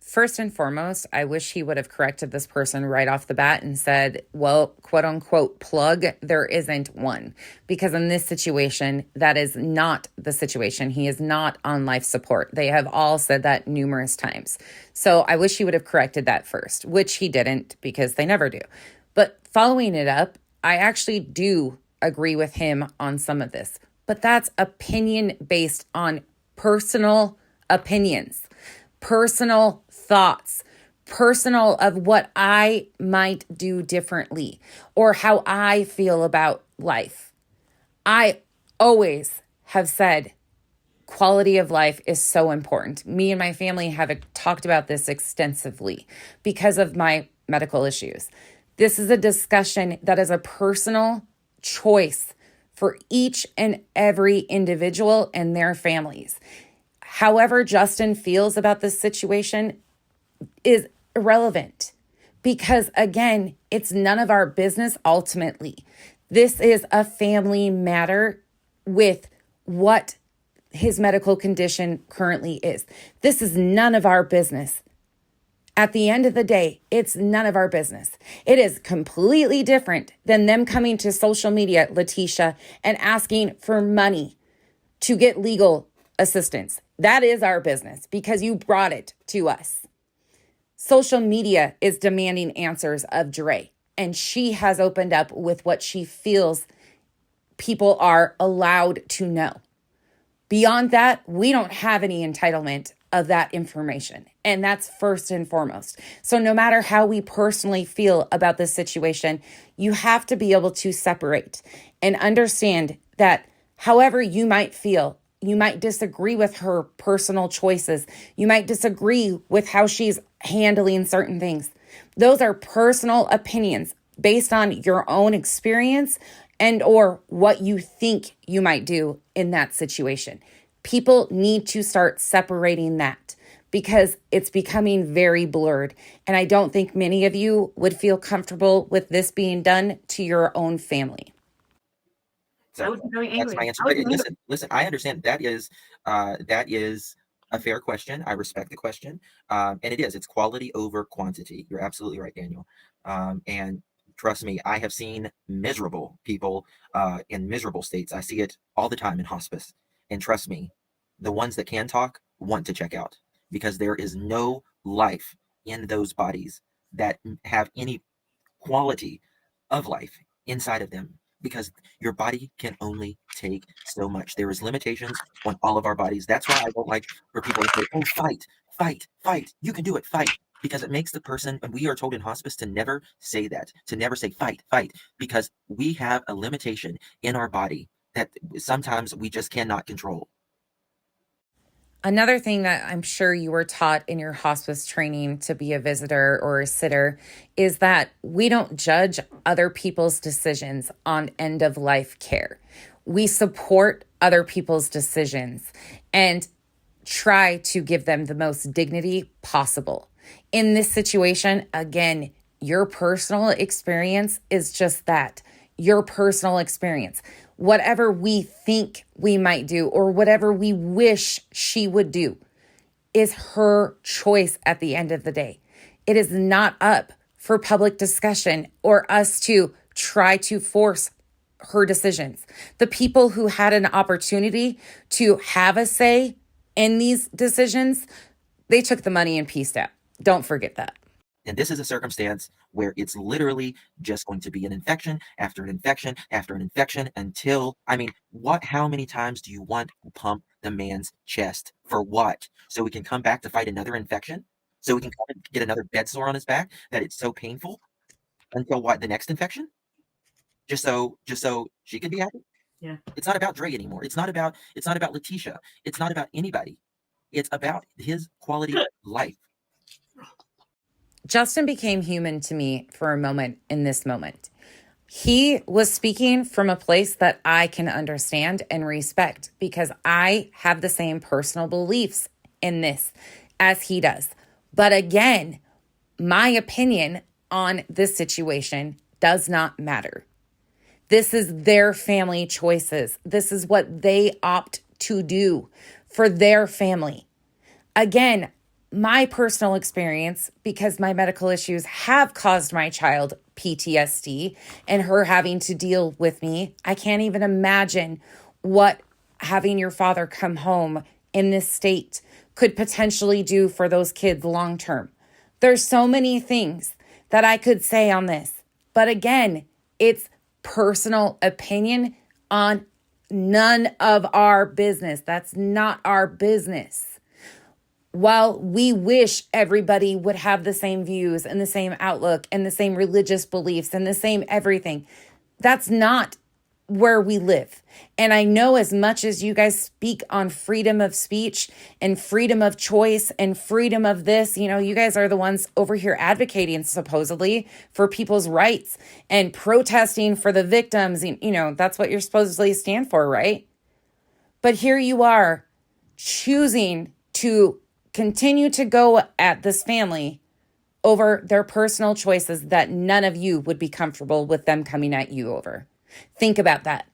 First and foremost, I wish he would have corrected this person right off the bat and said, well, quote unquote, plug, there isn't one. Because in this situation, that is not the situation. He is not on life support. They have all said that numerous times. So I wish he would have corrected that first, which he didn't, because they never do. But following it up, I actually do agree with him on some of this, but that's opinion based on personal opinions, personal thoughts, personal of what I might do differently or how I feel about life. I always have said quality of life is so important. Me and my family have talked about this extensively because of my medical issues. This is a discussion that is a personal choice for each and every individual and their families. However Justin feels about this situation is irrelevant because, again, it's none of our business ultimately. This is a family matter with what his medical condition currently is. This is none of our business. At the end of the day, it's none of our business. It is completely different than them coming to social media, Letitia, and asking for money to get legal assistance. That is our business because you brought it to us. Social media is demanding answers of Dre, and she has opened up with what she feels people are allowed to know. Beyond that, we don't have any entitlement of that information. And that's first and foremost. So no matter how we personally feel about this situation, you have to be able to separate and understand that however you might feel, you might disagree with her personal choices. You might disagree with how she's handling certain things. Those are personal opinions based on your own experience and or what you think you might do in that situation. People need to start separating that because it's becoming very blurred. And I don't think many of you would feel comfortable with this being done to your own family. So I was very angry. That's my answer. But listen, I understand that is a fair question. I respect the question. And it's quality over quantity. You're absolutely right, Daniel. And trust me, I have seen miserable people in miserable states. I see it all the time in hospice. And trust me, the ones that can talk want to check out because there is no life in those bodies that have any quality of life inside of them because your body can only take so much. There is limitations on all of our bodies. That's why I don't like for people to say, oh, fight, fight, fight. You can do it, fight. Because it makes the person, and we are told in hospice to never say that, to never say fight, fight, because we have a limitation in our body that sometimes we just cannot control. Another thing that I'm sure you were taught in your hospice training to be a visitor or a sitter is that we don't judge other people's decisions on end of life care. We support other people's decisions and try to give them the most dignity possible. In this situation, again, your personal experience is just that, your personal experience. Whatever we think we might do or whatever we wish she would do is her choice at the end of the day. It is not up for public discussion or us to try to force her decisions. The people who had an opportunity to have a say in these decisions, they took the money and pieced out. Don't forget that. And this is a circumstance where it's literally just going to be an infection after an infection after an infection until, how many times do you want to pump the man's chest? For what? So we can come back to fight another infection? So we can come and get another bed sore on his back that it's so painful until what? The next infection? Just so she can be happy? Yeah. It's not about Dre anymore. It's not about Letitia. It's not about anybody. It's about his quality of life. Justin became human to me for a moment in this moment. He was speaking from a place that I can understand and respect because I have the same personal beliefs in this as he does. But again, my opinion on this situation does not matter. This is their family choices. This is what they opt to do for their family. Again, my personal experience, because my medical issues have caused my child PTSD and her having to deal with me, I can't even imagine what having your father come home in this state could potentially do for those kids long term. There's so many things that I could say on this, but again, it's personal opinion on none of our business. That's not our business. While we wish everybody would have the same views and the same outlook and the same religious beliefs and the same everything, that's not where we live. And I know as much as you guys speak on freedom of speech and freedom of choice and freedom of this, you guys are the ones over here advocating supposedly for people's rights and protesting for the victims. That's what you're supposedly stand for, right? But here you are choosing to continue to go at this family over their personal choices that none of you would be comfortable with them coming at you over. Think about that.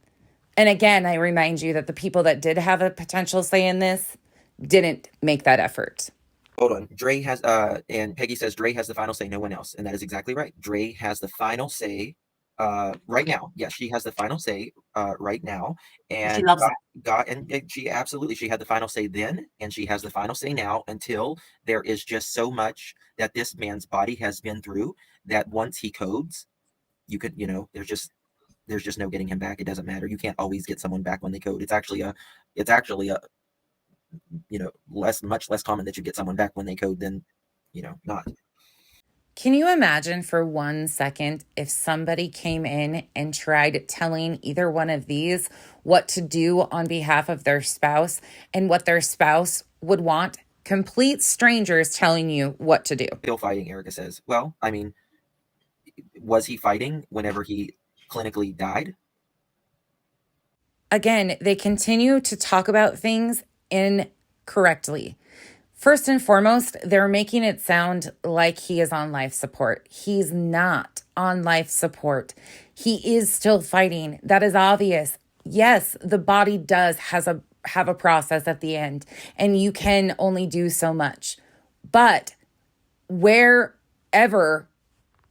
And again, I remind you that the people that did have a potential say in this didn't make that effort. Hold on. Dre has, and Peggy says Dre has the final say, no one else. And that is exactly right. Dre has the final say right now. Yes, she has the final say right now. And She loves she absolutely, she had the final say then, and she has the final say now until there is just so much that this man's body has been through that once he codes, you could, there's just no getting him back. It doesn't matter. You can't always get someone back when they code. It's actually a much less common that you get someone back when they code than, not. Can you imagine for 1 second if somebody came in and tried telling either one of these what to do on behalf of their spouse and what their spouse would want? Complete strangers telling you what to do. Still fighting, Erica says. Well, was he fighting whenever he clinically died? Again, they continue to talk about things incorrectly. First and foremost, they're making it sound like he is on life support. He's not on life support. He is still fighting. That is obvious. Yes, the body has have a process at the end, and you can only do so much. But wherever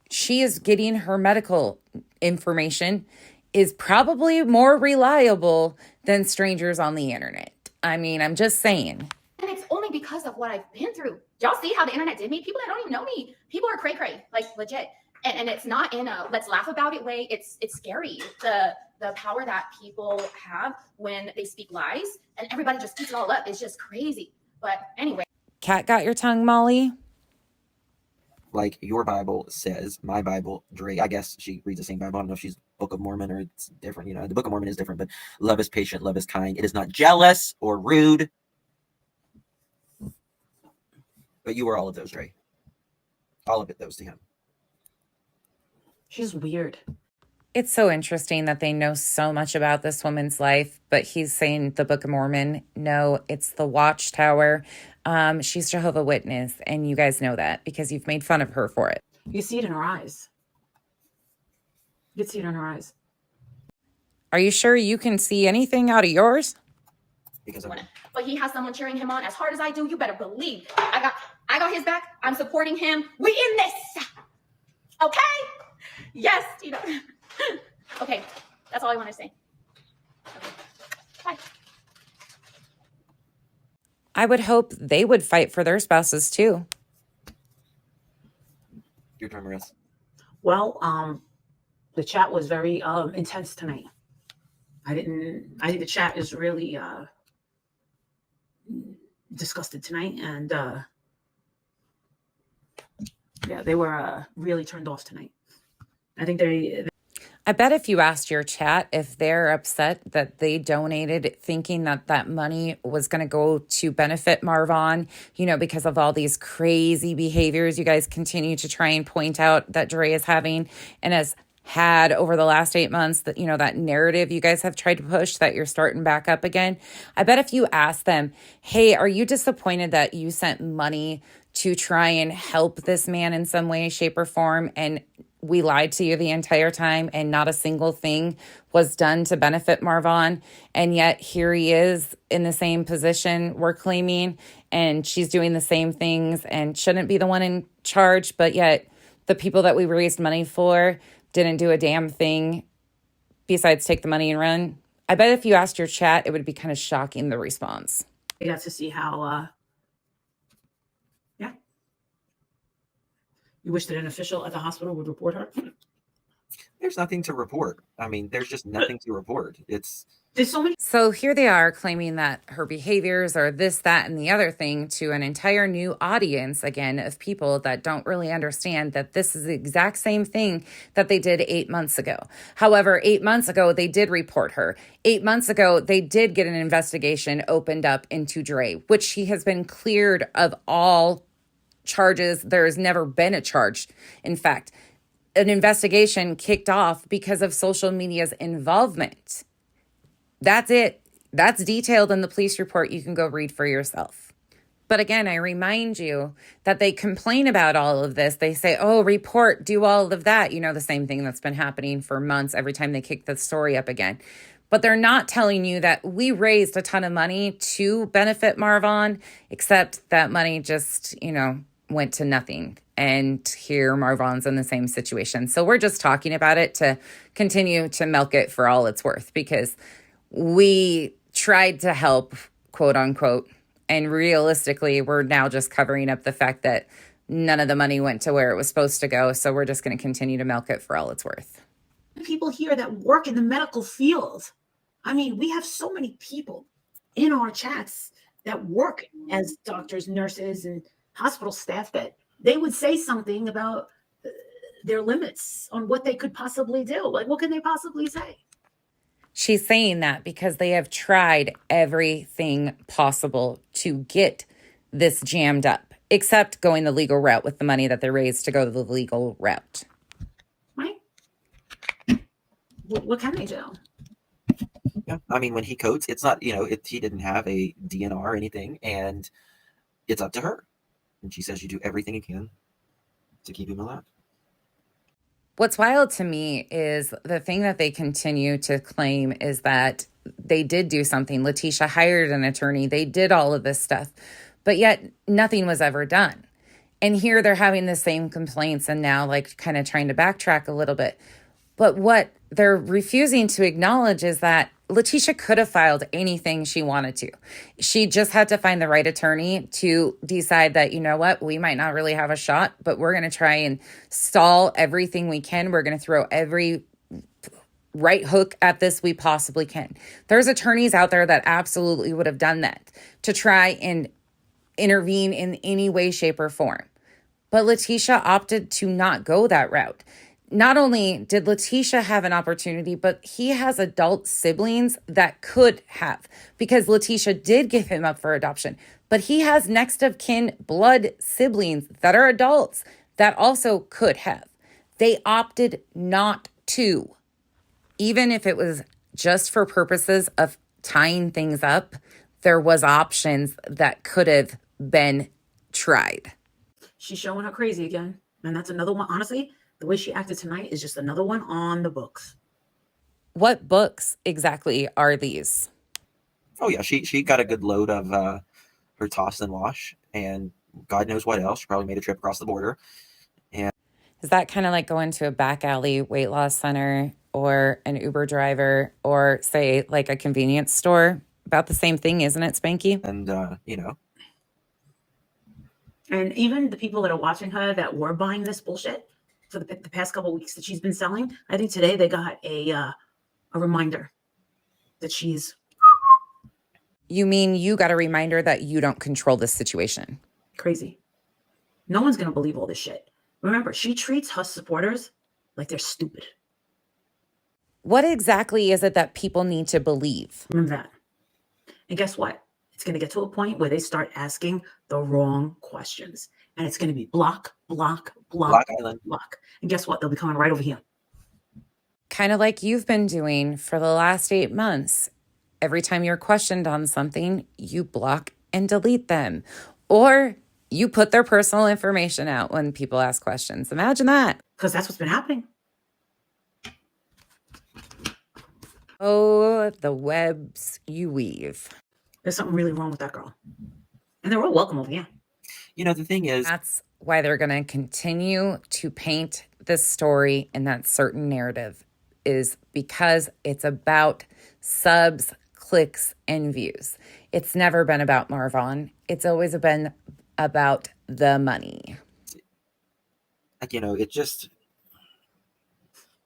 she is getting her medical information is probably more reliable than strangers on the internet. I mean, I'm just saying. And it's only because of what I've been through. Y'all see how the internet did me? People that don't even know me. People are cray-cray, like legit. And it's not in a let's laugh about it way. It's scary. The power that people have when they speak lies and everybody just eats it all up is just crazy. But anyway. Cat got your tongue, Molly? Like your Bible says, my Bible, Dre, I guess she reads the same Bible. I don't know if she's Book of Mormon or it's different. You know, the Book of Mormon is different, but love is patient, love is kind. It is not jealous or rude. But you were all of those, Dre. All of it, those to him. She's weird. It's so interesting that they know so much about this woman's life, but he's saying the Book of Mormon. No, it's the Watchtower. She's Jehovah's Witness, and you guys know that because you've made fun of her for it. You see it in her eyes. You can see it in her eyes. Are you sure you can see anything out of yours? Because of But he has someone cheering him on as hard as I do. You better believe I got his back. I'm supporting him. We in this. Okay? Yes, Tina. Okay, that's all I want to say. Okay. Bye. I would hope they would fight for their spouses too. your turn, Maris. Well, the chat was very intense tonight. I think the chat is really disgusted tonight, and yeah, they were really turned off tonight. I think I bet if you asked your chat if they're upset that they donated thinking that that money was going to go to benefit Marvon, you know, because of all these crazy behaviors you guys continue to try and point out that Dre is having and has had over the last 8 months, that, you know, that narrative you guys have tried to push that you're starting back up again. I bet if you ask them, hey, are you disappointed that you sent money to try and help this man in some way, shape, or form, and we lied to you the entire time and not a single thing was done to benefit Marvon, and yet here he is in the same position we're claiming, and she's doing the same things and shouldn't be the one in charge, but yet the people that we raised money for didn't do a damn thing besides take the money and run. I bet if you asked your chat, it would be kind of shocking, the response. I got to see how you wish that an official at the hospital would report her. There's nothing to report. I mean, there's just nothing to report. There's so many. So here they are claiming that her behaviors are this, that, and the other thing to an entire new audience, again, of people that don't really understand that this is the exact same thing that they did 8 months ago. However, 8 months ago, they did report her. 8 months ago, they did get an investigation opened up into Dre, which she has been cleared of all charges. There has never been a charge. In fact, an investigation kicked off because of social media's involvement. That's it. That's detailed in the police report. You can go read for yourself. But again, I remind you that they complain about all of this. They say, oh, report, do all of that. You know, the same thing that's been happening for months every time they kick the story up again. But they're not telling you that we raised a ton of money to benefit Marvon, except that money just, you know, went to nothing. And here Marvon's in the same situation. So we're just talking about it to continue to milk it for all it's worth, because we tried to help, quote unquote, and realistically, we're now just covering up the fact that none of the money went to where it was supposed to go. So we're just going to continue to milk it for all it's worth. People here that work in the medical field. I mean, we have so many people in our chats that work as doctors, nurses, and hospital staff that they would say something about their limits on what they could possibly do. Like, what can they possibly say? She's saying that because they have tried everything possible to get this jammed up, except going the legal route with the money that they raised to go the legal route. Right? What can they do? Yeah, I mean, when he codes, it's not, you know, he didn't have a DNR or anything, and it's up to her. And she says you do everything you can to keep him alive. What's wild to me is the thing that they continue to claim is that they did do something. Letitia hired an attorney. They did all of this stuff, but yet nothing was ever done. And here they're having the same complaints and now like kind of trying to backtrack a little bit. But what they're refusing to acknowledge is that Letitia could have filed anything she wanted to. She just had to find the right attorney to decide that, you know what, we might not really have a shot, but we're going to try and stall everything we can. We're going to throw every right hook at this we possibly can. There's attorneys out there that absolutely would have done that to try and intervene in any way, shape, or form. But Letitia opted to not go that route. Not only did Letitia have an opportunity, but he has adult siblings that could have, because Letitia did give him up for adoption. But he has next of kin blood siblings that are adults that also could have. They opted not to. Even if it was just for purposes of tying things up, there was options that could have been tried. She's showing her crazy again. And that's another one. Honestly, the way she acted tonight is just another one on the books. What books exactly are these? Oh yeah, she got a good load of her toss and wash, and God knows what else. She probably made a trip across the border. And is that kind of like going to a back alley weight loss center or an Uber driver or say like a convenience store? About the same thing, isn't it, Spanky? And And even the people that are watching her that were buying this bullshit for the past couple of weeks that she's been selling, I think today they got a reminder that she's... You mean you got a reminder that you don't control this situation? Crazy. No one's going to believe all this shit. Remember, she treats her supporters like they're stupid. What exactly is it that people need to believe? Remember that. And guess what? It's going to get to a point where they start asking the wrong questions. And it's going to be block, block, block, Island. block. And guess what? They'll be coming right over here. Kind of like you've been doing for the last 8 months. Every time you're questioned on something, you block and delete them. Or you put their personal information out when people ask questions. Imagine that. Because that's what's been happening. Oh, the webs you weave. There's something really wrong with that girl. And they're all welcome over here. the thing is, That's why they're going to continue to paint this story in that certain narrative, is because it's about subs, clicks, and views. It's never been about Marvon. It's always been about the money. it just,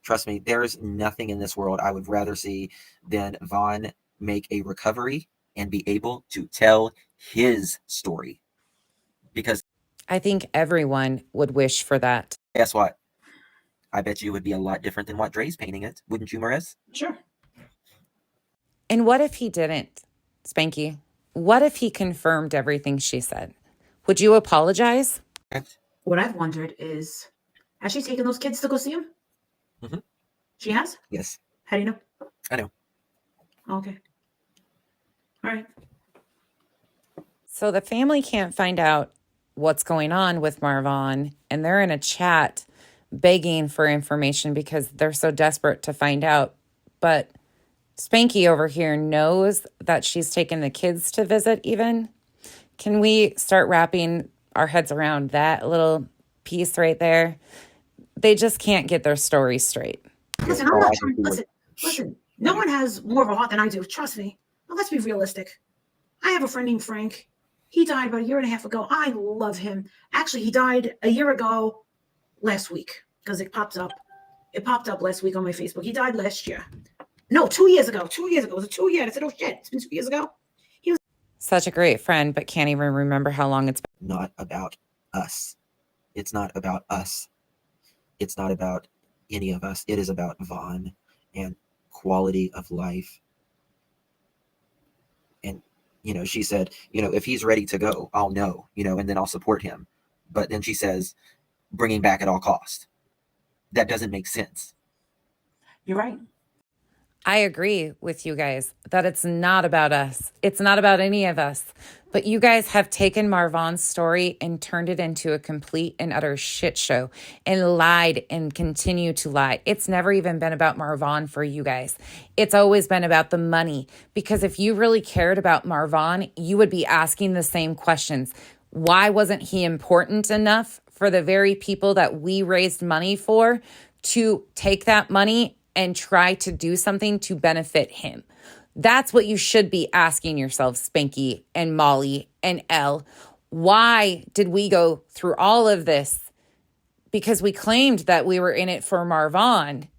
trust me, there's nothing in this world I would rather see than Vaughn make a recovery and be able to tell his story. Because I think everyone would wish for that. guess what? I bet you it would be a lot different than what Dre's painting it. Wouldn't you, Mariz? Sure. And what if he didn't, Spanky? What if he confirmed everything she said? Would you apologize? What I've wondered is, has she taken those kids to go see him? Mhm. She has? Yes. How do you know? I know. Okay. All right. So the family can't find out what's going on with Marvon, and they're in a chat begging for information because they're so desperate to find out. But Spanky over here knows that she's taken the kids to visit even. Can we start wrapping our heads around that little piece right there? They just can't get their story straight. Listen, I'm not trying. Listen. No one has more of a heart than I do. Trust me. Now, let's be realistic. I have a friend named Frank. He died about 1.5 years ago. I love him. Actually, he died a year ago last week because it popped up. It popped up last week on my Facebook. He died last year. No, 2 years ago. 2 years ago. It was 2 years. I said, oh shit, it's been 2 years ago. Such a great friend, but can't even remember how long it's been. Not about us. It's not about us. It's not about any of us. It is about Vaughn and quality of life. And, she said, if he's ready to go, I'll know, and then I'll support him. But then she says, bring him back at all cost. That doesn't make sense. You're right. I agree with you guys that it's not about us. It's not about any of us. But you guys have taken Marvan's story and turned it into a complete and utter shit show and lied and continue to lie. It's never even been about Marvan for you guys. It's always been about the money. Because if you really cared about Marvan, you would be asking the same questions. Why wasn't he important enough for the very people that we raised money for to take that money and try to do something to benefit him? That's what you should be asking yourself, Spanky and Molly and Elle. Why did we go through all of this? Because we claimed that we were in it for Marvan,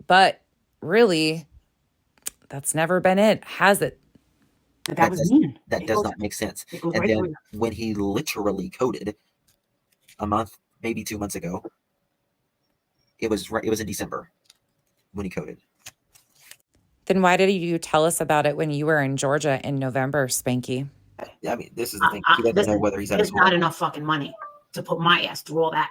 but really, that's never been it, has it? That was mean. That does not make sense. And right then when he literally coded a month, maybe 2 months ago, it was in December when he coded. Then why did you tell us about it when you were in Georgia in November, Spanky? I mean, this is the thing. He doesn't know whether he's at his There's not home. enough fucking money to put my ass through all that.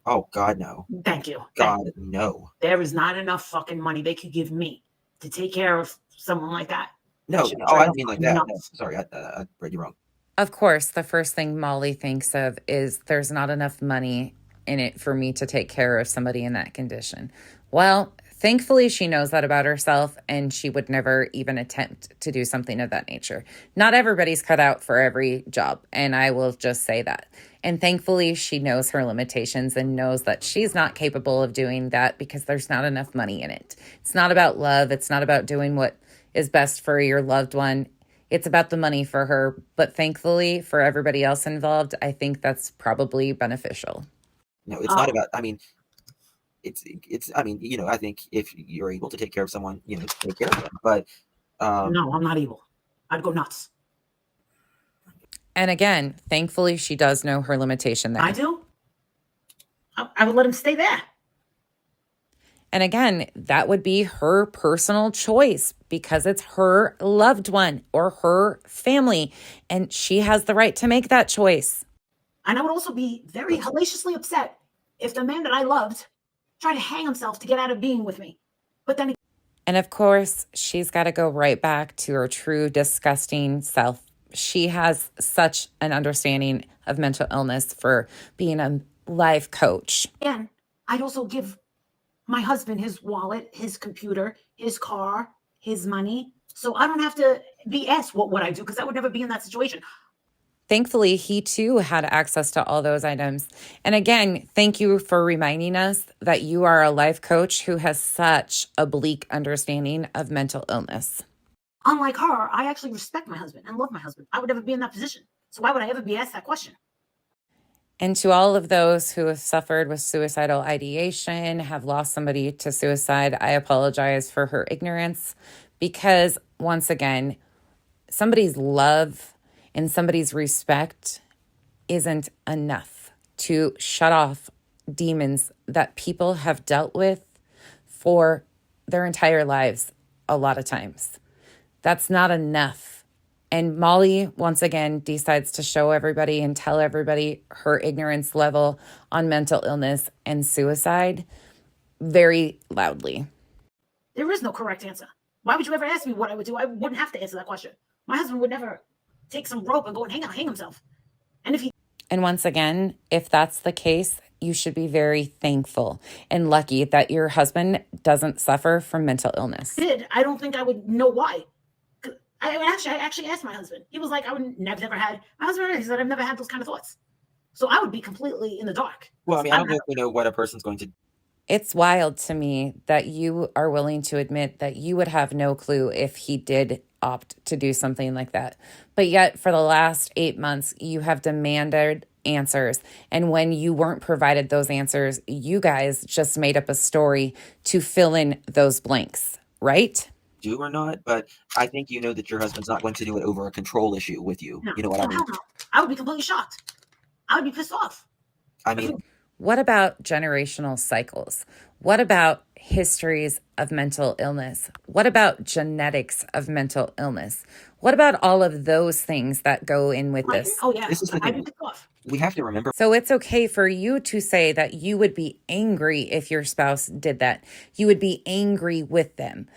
Oh, God, no. Thank you. God, no. There is not enough fucking money they could give me to take care of someone like that. No, I don't mean like that. No, sorry, I read you wrong. Of course, the first thing Molly thinks of is there's not enough money in it for me to take care of somebody in that condition. Well, thankfully, she knows that about herself, and she would never even attempt to do something of that nature. Not everybody's cut out for every job, and I will just say that. And thankfully, she knows her limitations and knows that she's not capable of doing that because there's not enough money in it. It's not about love. It's not about doing what is best for your loved one. It's about the money for her. But thankfully, for everybody else involved, I think that's probably beneficial. No, it's not about, I mean, it's, I mean, I think if you're able to take care of someone, take care of them. But no, I'm not able. I'd go nuts. And again, thankfully, she does know her limitation there. I do. I would let him stay there. And again, that would be her personal choice because it's her loved one or her family, and she has the right to make that choice. And I would also be very hellaciously upset if the man that I loved tried to hang himself to get out of being with me. But then, and of course, she's got to go right back to her true disgusting self. She has such an understanding of mental illness for being a life coach. And I'd also give my husband his wallet, his computer, his car, his money. So I don't have to be asked what would I do, because I would never be in that situation. Thankfully, he too had access to all those items. And again, thank you for reminding us that you are a life coach who has such a bleak understanding of mental illness. Unlike her, I actually respect my husband and love my husband. I would never be in that position. So why would I ever be asked that question? And to all of those who have suffered with suicidal ideation, have lost somebody to suicide, I apologize for her ignorance because, once again, somebody's love and somebody's respect isn't enough to shut off demons that people have dealt with for their entire lives a lot of times. That's not enough. And Molly, once again, decides to show everybody and tell everybody her ignorance level on mental illness and suicide very loudly. There is no correct answer. Why would you ever ask me what I would do? I wouldn't have to answer that question. My husband would never take some rope and go and hang himself. And once again, if that's the case, you should be very thankful and lucky that your husband doesn't suffer from mental illness. I don't think I would know why. I actually asked my husband. He was like, I've never had, my husband, he said, I've never had those kind of thoughts. So I would be completely in the dark. Well, I mean, I don't know if we know what a person's going to. It's wild to me that you are willing to admit that you would have no clue if he did opt to do something like that. But yet for the last 8 months, you have demanded answers. And when you weren't provided those answers, you guys just made up a story to fill in those blanks, right? Do or not, but I think you know that your husband's not going to do it over a control issue with you. No, you know what I mean? No. I would be completely shocked. I would be pissed off. I mean, what about generational cycles? What about histories of mental illness? What about genetics of mental illness? What about all of those things that go in with this? Oh, yeah. This is the thing. We have to remember. So it's okay for you to say that you would be angry if your spouse did that. You would be angry with them.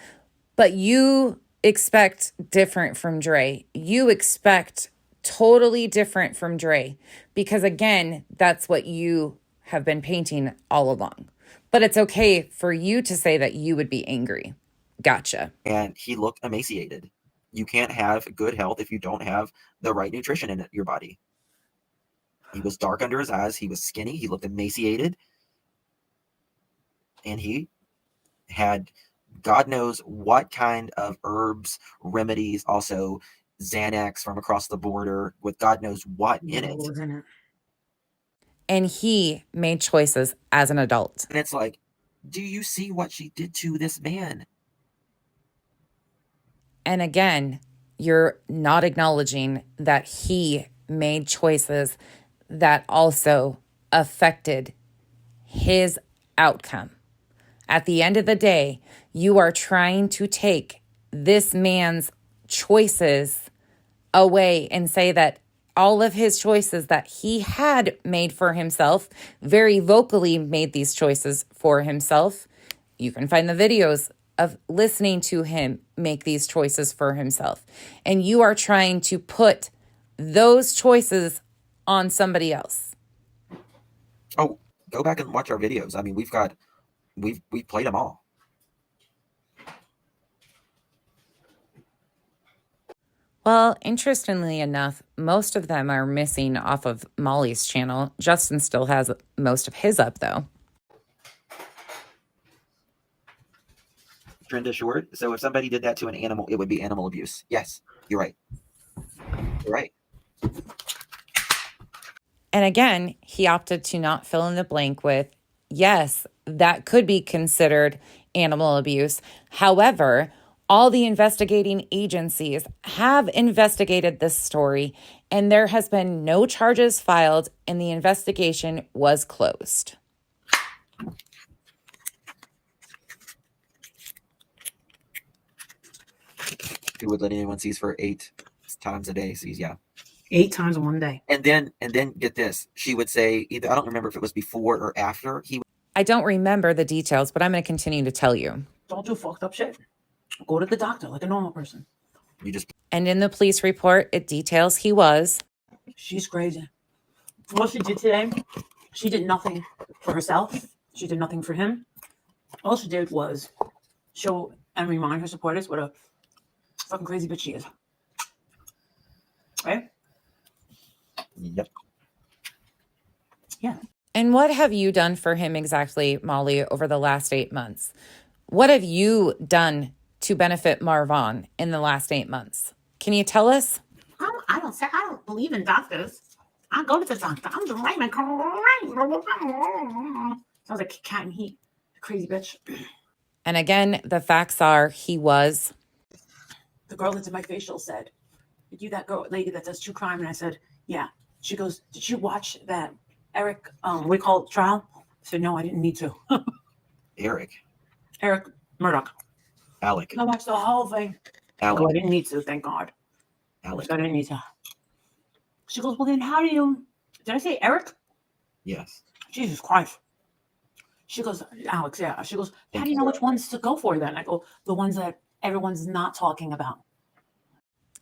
But you expect different from Dre. You expect totally different from Dre because, again, that's what you have been painting all along. But it's okay for you to say that you would be angry. Gotcha. And he looked emaciated. You can't have good health if you don't have the right nutrition in your body. He was dark under his eyes. He was skinny. He looked emaciated. And he had God knows what kind of herbs, remedies, also Xanax from across the border with God knows what in it. And he made choices as an adult. And it's like, do you see what she did to this man? And again, you're not acknowledging that he made choices that also affected his outcome. At the end of the day, you are trying to take this man's choices away and say that all of his choices that he had made for himself, very vocally made these choices for himself. You can find the videos of listening to him make these choices for himself. And you are trying to put those choices on somebody else. Oh, go back and watch our videos. I mean, we've played them all. Well, interestingly enough, most of them are missing off of Molly's channel. Justin still has most of his up, though. Trend assured. So if somebody did that to an animal, it would be animal abuse. Yes, you're right. You're right. And again, he opted to not fill in the blank with, yes, that could be considered animal abuse. However, all the investigating agencies have investigated this story, and there has been no charges filed, and the investigation was closed. Who would let anyone seize for 8 times a day? Seize, yeah. 8 times in one day. And then get this. She would say either, I don't remember if it was before or after. I don't remember the details, but I'm going to continue to tell you. Don't do fucked up shit. Go to the doctor like a normal person. And in the police report, it details he was. She's crazy. What she did today, she did nothing for herself. She did nothing for him. All she did was show and remind her supporters what a fucking crazy bitch she is. Right? Yep. Yeah. And what have you done for him exactly, Molly, over the last 8 months? What have you done to benefit Marvon in the last 8 months? Can you tell us? I don't believe in doctors. I go to the doctor. I'm the right man. Sounds like cat and heat. Crazy bitch. And again, the facts are he was. The girl that did my facial said, "Are you that girl lady that does true crime?" And I said, "Yeah." She goes, "Did you watch that Eric we call it trial?" I said, "No, I didn't need to." Eric Murdoch. Alec. I watched the whole thing. Alec. Oh, I didn't need to, thank God. Alec. I didn't need to. She goes, "Well, then how do you..." Did I say Eric? Yes. Jesus Christ. She goes, "Alex, yeah." She goes, "How do you know which ones to go for then?" I go, "The ones that everyone's not talking about."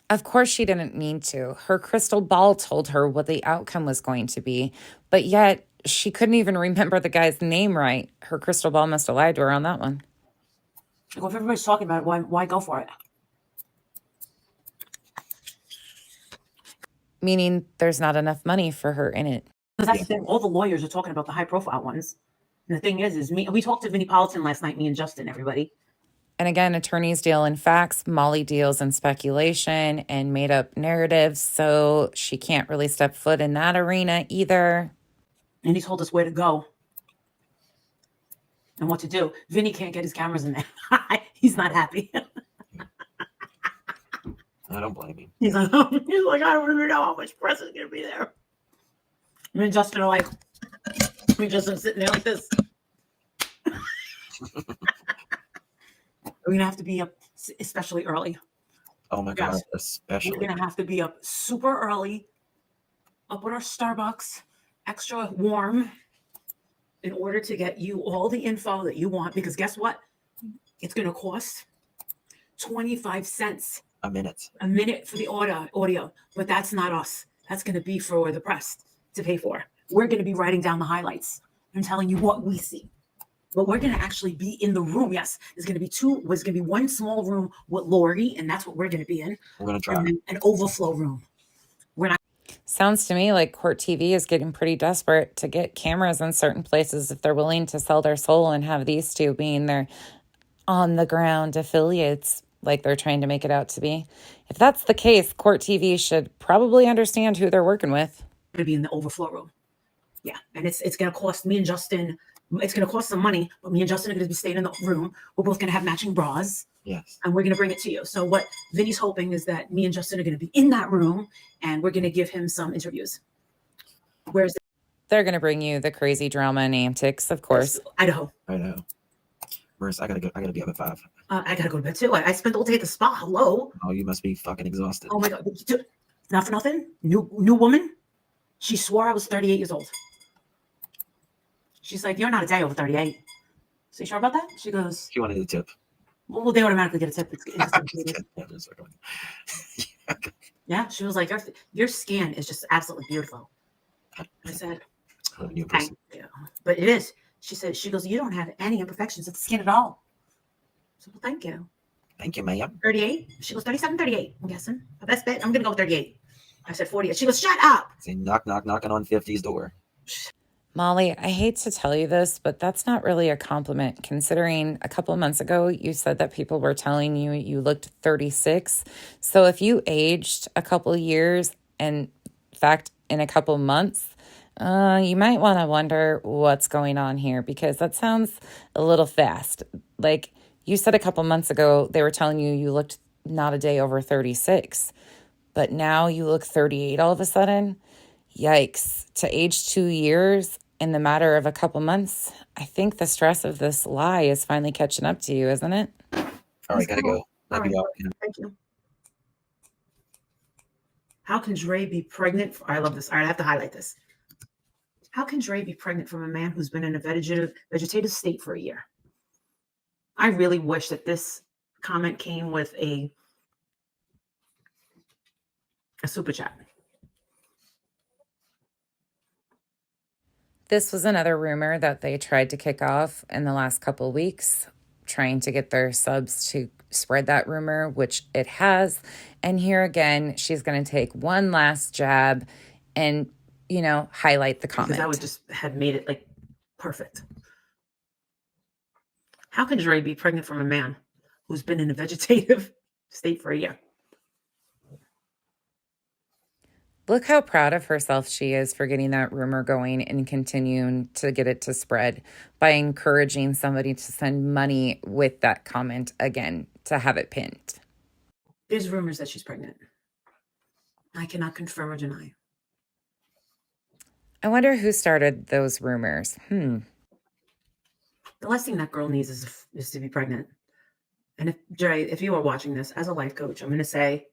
Of course she didn't need to. Her crystal ball told her what the outcome was going to be, but yet she couldn't even remember the guy's name right. Her crystal ball must have lied to her on that one. I go, if everybody's talking about it, why go for it? Meaning there's not enough money for her in it. That's the thing. All the lawyers are talking about the high-profile ones. And the thing is we talked to Vinnie Politan last night, me and Justin, everybody. And again, attorneys deal in facts, Molly deals in speculation and made up narratives, so she can't really step foot in that arena either. And he told us where to go and what to do. Vinny can't get his cameras in there. He's not happy. I don't blame him. He's like, I don't even know how much press is going to be there. Me and Justin are like, we just are sitting there like this. We're going to have to be up especially early. Oh my God, especially. We're going to have to be up super early, up with our Starbucks, extra warm, in order to get you all the info that you want. Because guess what? It's going to cost 25 cents a minute. a minute for the audio. But that's not us. That's going to be for the press to pay for. We're going to be writing down the highlights and telling you what we see. But we're going to actually be in the room. Yes, there's going to be one small room with Lori, and that's what we're going to be in. We're going to try. And then an overflow room. Sounds to me like Court TV is getting pretty desperate to get cameras in certain places if they're willing to sell their soul and have these two being their on-the-ground affiliates like they're trying to make it out to be. If that's the case, Court TV should probably understand who they're working with. Going to be in the overflow room. Yeah, and it's going to cost me and Justin. It's going to cost some money, but me and Justin are going to be staying in the room. We're both going to have matching bras. Yes. And we're going to bring it to you. So what Vinny's hoping is that me and Justin are going to be in that room, and we're going to give him some interviews. Where's They're going to bring you the crazy drama and antics, of course. Idaho. Where's I gotta be up at 5. I gotta go to bed too. I spent all day at the spa. Hello. Oh, you must be fucking exhausted. Oh my god. Not for nothing. New woman. She swore I was 38 years old. She's like, you're not a day over 38. So you sure about that? She goes, She wanted a tip. well, they automatically get a tip. Yeah, she was like, your skin is just absolutely beautiful. I said, thank you. But it is. She goes, you don't have any imperfections of the skin at all. So, well, thank you. Thank you, ma'am. 38? She goes, 37, 38, I'm guessing. My best bet, I'm going to go with 38. I said 40. She goes, shut up. Say knocking on 50's door. Molly, I hate to tell you this, but that's not really a compliment, considering a couple of months ago you said that people were telling you you looked 36. So if you aged a couple of years, and in fact, in a couple of months, you might want to wonder what's going on here, because that sounds a little fast. Like you said a couple months ago, they were telling you you looked not a day over 36, but now you look 38 all of a sudden. Yikes. To age 2 years in the matter of a couple months, I think the stress of this lie is finally catching up to you, isn't it? All right, gotta go. Love you all. Thank you. How can Dre be pregnant? I love this. All right, I have to highlight this. How can Dre be pregnant from a man who's been in a vegetative state for a year? I really wish that this comment came with a super chat. This was another rumor that they tried to kick off in the last couple of weeks, trying to get their subs to spread that rumor, which it has. And here again, she's going to take one last jab and, highlight the comment. Because I would just have made it like perfect. How can Dre be pregnant from a man who's been in a vegetative state for a year? Look how proud of herself she is for getting that rumor going and continuing to get it to spread by encouraging somebody to send money with that comment again to have it pinned. There's rumors that she's pregnant. I cannot confirm or deny. I wonder who started those rumors. The last thing that girl needs is to be pregnant. And if you are watching this as a life coach, I'm going to say,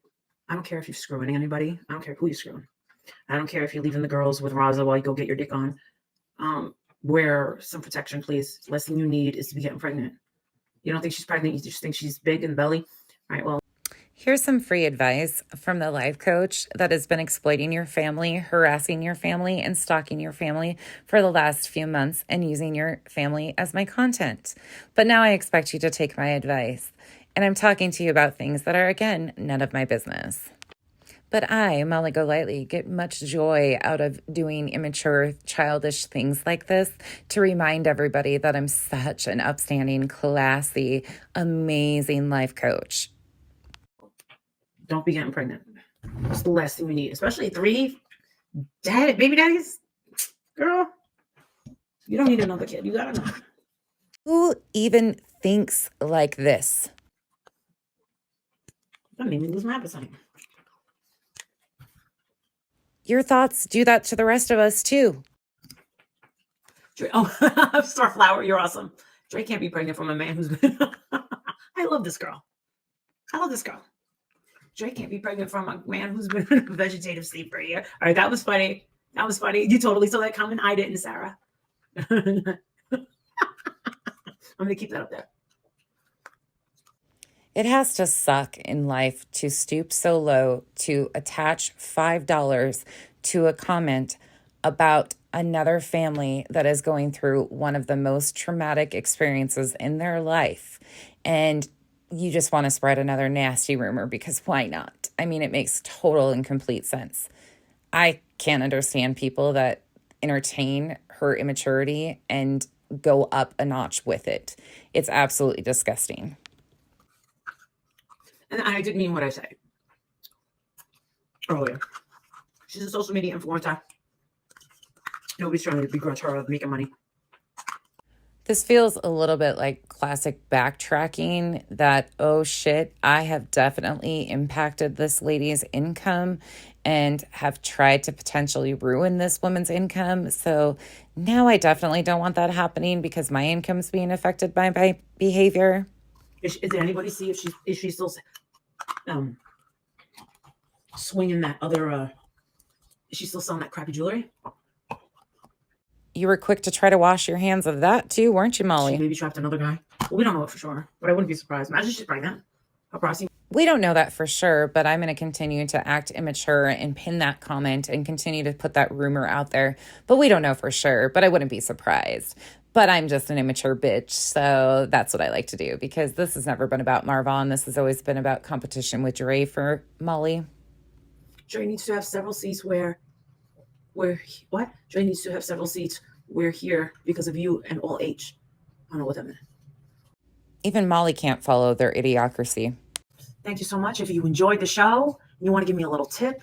I don't care if you're screwing anybody. I don't care who you're screwing. I don't care if you're leaving the girls with Raza while you go get your dick on. Wear some protection, please. The last thing you need is to be getting pregnant. You don't think she's pregnant. You just think she's big in the belly. All right, well. Here's some free advice from the life coach that has been exploiting your family, harassing your family, and stalking your family for the last few months and using your family as my content. But now I expect you to take my advice. And I'm talking to you about things that are, again, none of my business. But I, Molly Golightly, get much joy out of doing immature, childish things like this to remind everybody that I'm such an upstanding, classy, amazing life coach. Don't be getting pregnant. It's the last thing we need, especially 3 baby daddies. Girl, you don't need another kid. You gotta know. Who even thinks like this? That made me lose my appetite. Your thoughts do that to the rest of us, too. Dre, Starflower, you're awesome. Dre can't be pregnant from a man who's been... I love this girl. Dre can't be pregnant from a man who's been in a vegetative state for a year. All right, that was funny. You totally saw that coming. I didn't, Sarah. I'm going to keep that up there. It has to suck in life to stoop so low to attach $5 to a comment about another family that is going through one of the most traumatic experiences in their life. And you just want to spread another nasty rumor because why not? I mean, it makes total and complete sense. I can't understand people that entertain her immaturity and go up a notch with it. It's absolutely disgusting. And I didn't mean what I said earlier. She's a social media influencer. Nobody's trying to begrudge her of making money. This feels a little bit like classic backtracking that, oh shit, I have definitely impacted this lady's income and have tried to potentially ruin this woman's income. So now I definitely don't want that happening because my income's being affected by my behavior. Did anybody see if she's still swinging that other? Is she still selling that crappy jewelry? You were quick to try to wash your hands of that too, weren't you, Molly? She maybe trapped another guy. Well, we don't know it for sure, but I wouldn't be surprised. Imagine she's pregnant. We don't know that for sure, but I'm going to continue to act immature and pin that comment and continue to put that rumor out there. But we don't know for sure, but I wouldn't be surprised. But I'm just an immature bitch, so that's what I like to do because this has never been about Marvon. This has always been about competition with Dre for Molly. Dre needs to have several seats where what? Dre needs to have several seats. We're here because of you and all H. I don't know what that meant. Even Molly can't follow their idiocracy. Thank you so much. If you enjoyed the show, and you want to give me a little tip,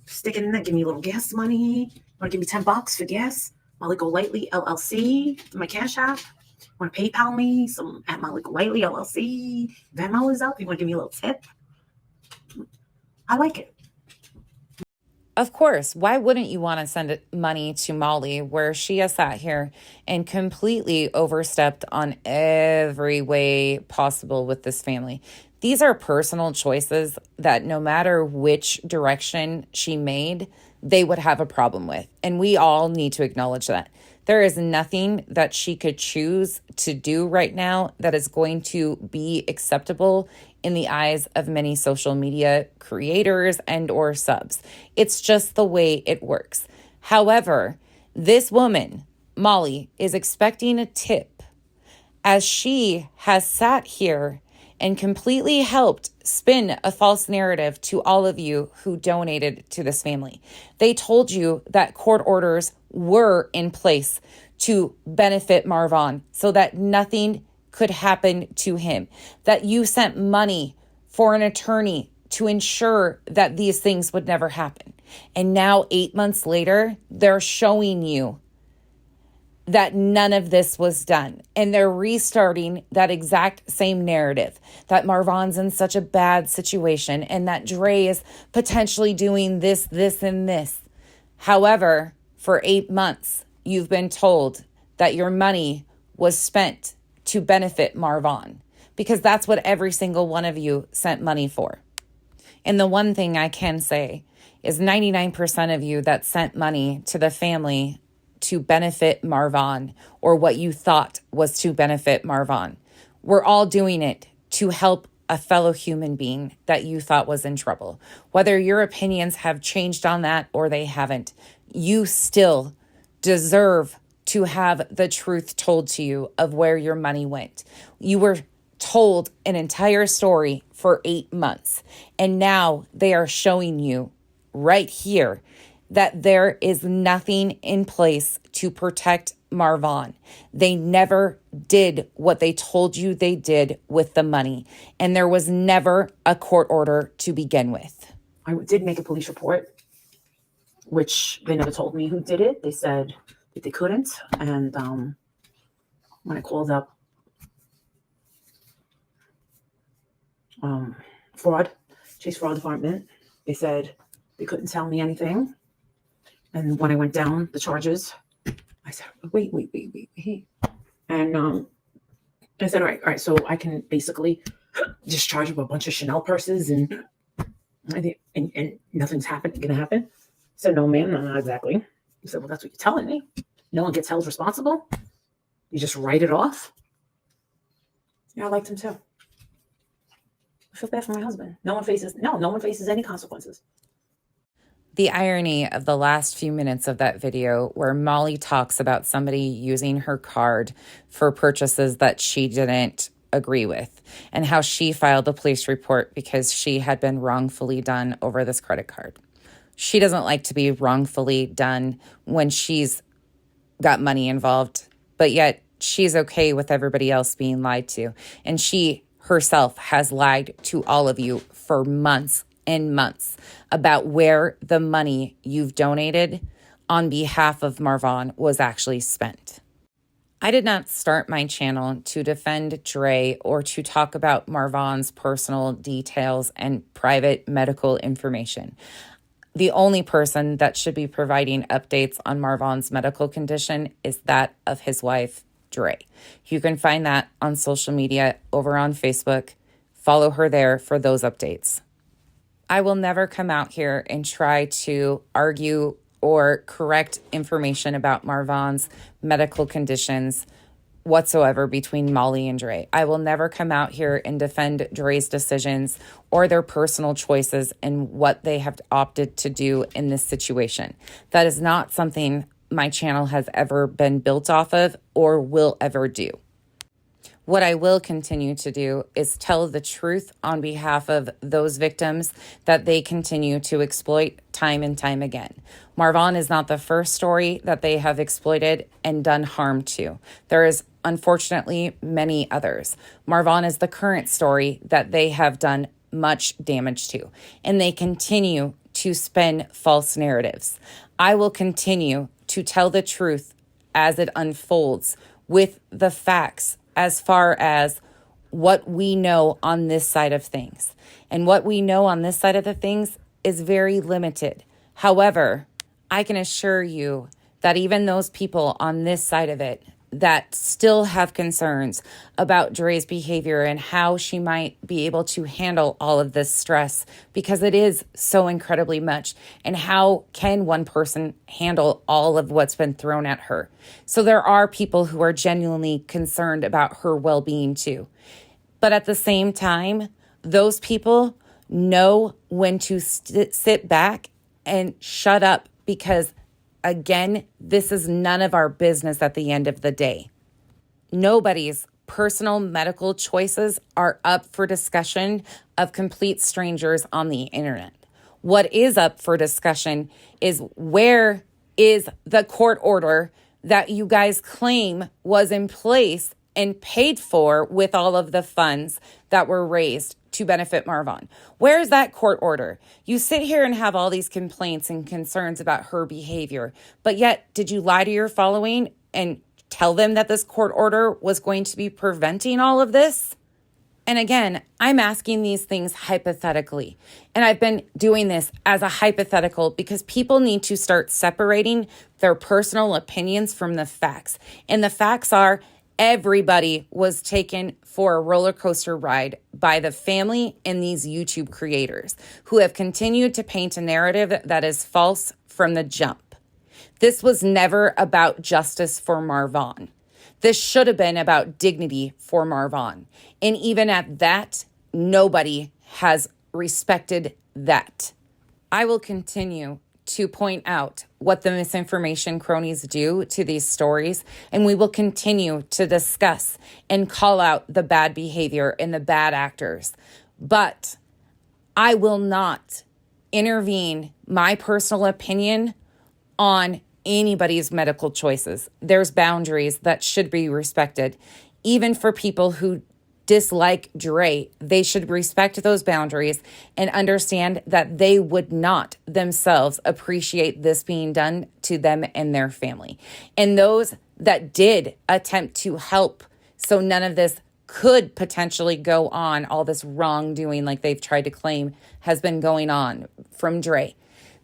stick it in there, give me a little gas money. Want to give me $10 for gas? Molly Go Lightly LLC, my Cash App. Want to PayPal me some at Molly Go Lightly LLC? Venmo is up. You want to give me a little tip? I like it. Of course, why wouldn't you want to send money to Molly where she has sat here and completely overstepped on every way possible with this family? These are personal choices that no matter which direction she made, they would have a problem with. And we all need to acknowledge that. There is nothing that she could choose to do right now that is going to be acceptable in the eyes of many social media creators and or subs. It's just the way it works. However, this woman, Molly, is expecting a tip as she has sat here and completely helped spin a false narrative to all of you who donated to this family. They told you that court orders were in place to benefit Marvon so that nothing could happen to him, that you sent money for an attorney to ensure that these things would never happen. And now 8 months later, they're showing you that none of this was done. And they're restarting that exact same narrative that Marvon's in such a bad situation and that Dre is potentially doing this, and this. However, for 8 months, you've been told that your money was spent to benefit Marvon because that's what every single one of you sent money for. And the one thing I can say is 99% of you that sent money to the family to benefit Marvon or what you thought was to benefit Marvon. We're all doing it to help a fellow human being that you thought was in trouble. Whether your opinions have changed on that or they haven't, you still deserve to have the truth told to you of where your money went. You were told an entire story for 8 months, and now they are showing you right here that there is nothing in place to protect Marvon. They never did what they told you they did with the money, and there was never a court order to begin with. I did make a police report, which they never told me who did it. They said that they couldn't, and when I called up Chase Fraud Department, they said they couldn't tell me anything. And when I went down the charges, I said, wait. And I said, all right, so I can basically just charge him a bunch of Chanel purses and nothing's gonna happen. I said, no, ma'am, not exactly. He said, well, that's what you're telling me. No one gets held responsible. You just write it off. Yeah, I liked him too. I feel bad for my husband. No one faces any consequences. The irony of the last few minutes of that video where Molly talks about somebody using her card for purchases that she didn't agree with and how she filed a police report because she had been wrongfully done over this credit card. She doesn't like to be wrongfully done when she's got money involved, but yet she's okay with everybody else being lied to. And she herself has lied to all of you for months and months about where the money you've donated on behalf of Marvon was actually spent. I did not start my channel to defend Dre or to talk about Marvon's personal details and private medical information. The only person that should be providing updates on Marvon's medical condition is that of his wife, Dre. You can find that on social media over on Facebook. Follow her there for those updates. I will never come out here and try to argue or correct information about Marvon's medical conditions whatsoever between Molly and Dre. I will never come out here and defend Dre's decisions or their personal choices and what they have opted to do in this situation. That is not something my channel has ever been built off of or will ever do. What I will continue to do is tell the truth on behalf of those victims that they continue to exploit time and time again. Marvon is not the first story that they have exploited and done harm to. There is unfortunately many others. Marvon is the current story that they have done much damage to, and they continue to spin false narratives. I will continue to tell the truth as it unfolds with the facts as far as what we know on this side of things. And what we know on this side of the things is very limited. However, I can assure you that even those people on this side of it that still have concerns about Dre's behavior and how she might be able to handle all of this stress, because it is so incredibly much. And how can one person handle all of what's been thrown at her? So there are people who are genuinely concerned about her well-being too. But at the same time, those people know when to sit back and shut up, because again, this is none of our business at the end of the day. Nobody's personal medical choices are up for discussion of complete strangers on the internet. What is up for discussion is where is the court order that you guys claim was in place and paid for with all of the funds that were raised to benefit Marvon? Where is that court order? You sit here and have all these complaints and concerns about her behavior, but yet did you lie to your following and tell them that this court order was going to be preventing all of this? And again, I'm asking these things hypothetically. And I've been doing this as a hypothetical because people need to start separating their personal opinions from the facts. And the facts are, everybody was taken for a roller coaster ride by the family and these YouTube creators who have continued to paint a narrative that is false from the jump. This was never about justice for Marvon. This should have been about dignity for Marvon. And even at that, nobody has respected that. I will continue to point out what the misinformation cronies do to these stories, and we will continue to discuss and call out the bad behavior and the bad actors. But I will not intervene my personal opinion on anybody's medical choices. There's boundaries that should be respected. Even for people who dislike Dre, they should respect those boundaries and understand that they would not themselves appreciate this being done to them and their family. And those that did attempt to help so none of this could potentially go on, all this wrongdoing like they've tried to claim has been going on from Dre.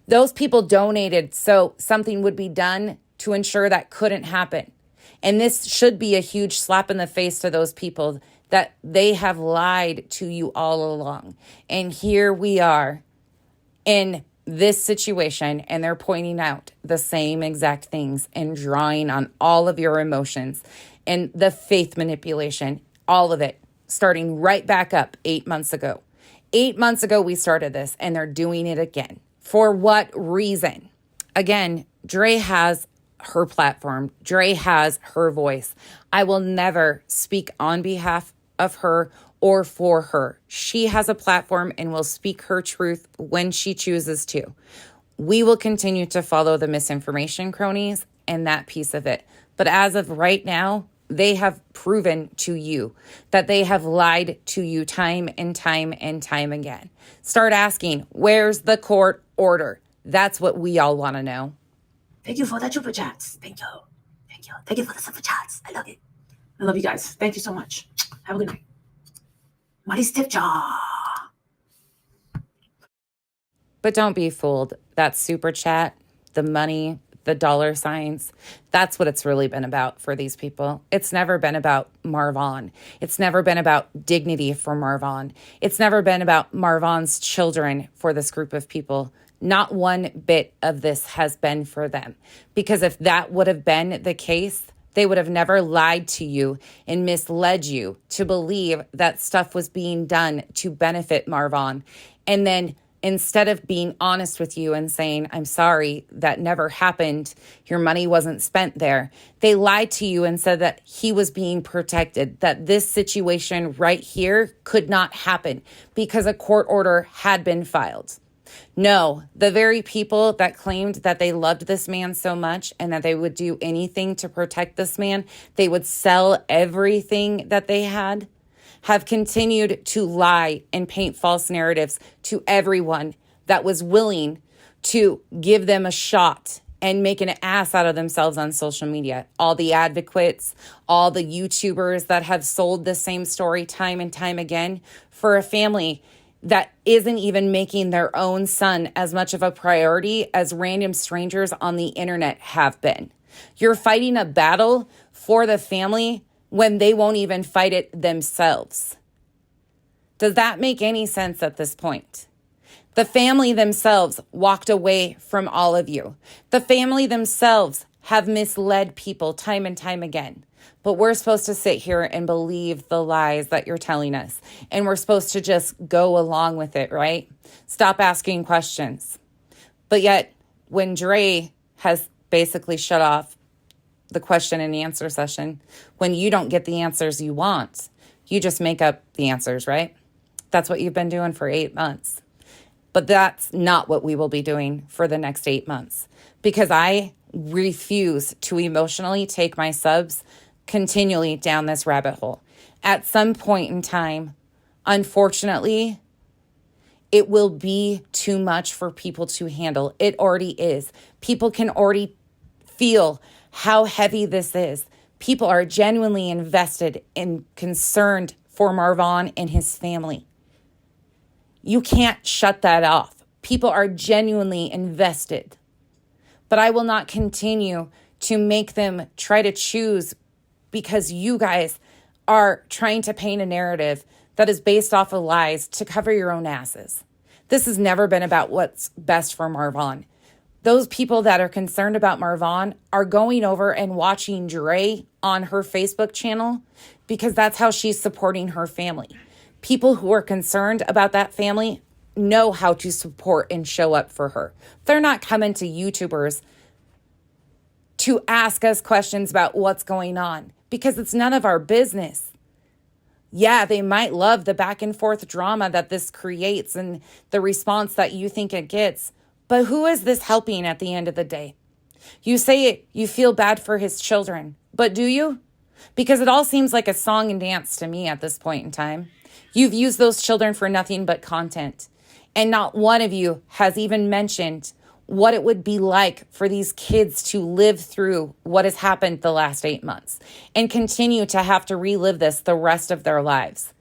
Those people donated so something would be done to ensure that couldn't happen. And this should be a huge slap in the face to those people that they have lied to you all along. And here we are in this situation, and they're pointing out the same exact things and drawing on all of your emotions and the faith manipulation, all of it, starting right back up 8 months ago. 8 months ago, we started this, and they're doing it again. For what reason? Again, Dre has her platform. Dre has her voice. I will never speak on behalf of her or for her. She has a platform and will speak her truth when she chooses to. We will continue to follow the misinformation cronies and that piece of it. But as of right now, they have proven to you that they have lied to you time and time and time again. Start asking, where's the court order? That's what we all want to know. Thank you for the super chats. Thank you. Thank you. Thank you for the super chats. I love it. I love you guys. Thank you so much. Have a good night. Marty's tip jaw. But don't be fooled. That super chat, the money, the dollar signs, that's what it's really been about for these people. It's never been about Marvon. It's never been about dignity for Marvon. It's never been about Marvon's children for this group of people. Not one bit of this has been for them. Because if that would have been the case, they would have never lied to you and misled you to believe that stuff was being done to benefit Marvon. And then instead of being honest with you and saying, I'm sorry, that never happened, your money wasn't spent there, they lied to you and said that he was being protected, that this situation right here could not happen because a court order had been filed. No, the very people that claimed that they loved this man so much and that they would do anything to protect this man, they would sell everything that they had, have continued to lie and paint false narratives to everyone that was willing to give them a shot and make an ass out of themselves on social media. All the advocates, all the YouTubers that have sold the same story time and time again for a family that isn't even making their own son as much of a priority as random strangers on the internet have been. You're fighting a battle for the family when they won't even fight it themselves. Does that make any sense at this point? The family themselves walked away from all of you. The family themselves have misled people time and time again. But we're supposed to sit here and believe the lies that you're telling us. And we're supposed to just go along with it, right? Stop asking questions. But yet, when Dre has basically shut off the question and answer session, when you don't get the answers you want, you just make up the answers, right? That's what you've been doing for 8 months. But that's not what we will be doing for the next 8 months. Because I refuse to emotionally take my subs continually down this rabbit hole. At some point in time, unfortunately, it will be too much for people to handle. It already is. People can already feel how heavy this is. People are genuinely invested and concerned for Marvon and his family. You can't shut that off. People are genuinely invested. But I will not continue to make them try to choose because you guys are trying to paint a narrative that is based off of lies to cover your own asses. This has never been about what's best for Marvon. Those people that are concerned about Marvon are going over and watching Dre on her Facebook channel because that's how she's supporting her family. People who are concerned about that family know how to support and show up for her. They're not coming to YouTubers to ask us questions about what's going on because it's none of our business. Yeah, they might love the back and forth drama that this creates and the response that you think it gets. But who is this helping at the end of the day? You say you feel bad for his children, but do you? Because it all seems like a song and dance to me at this point in time. You've used those children for nothing but content. And not one of you has even mentioned what it would be like for these kids to live through what has happened the last 8 months and continue to have to relive this the rest of their lives.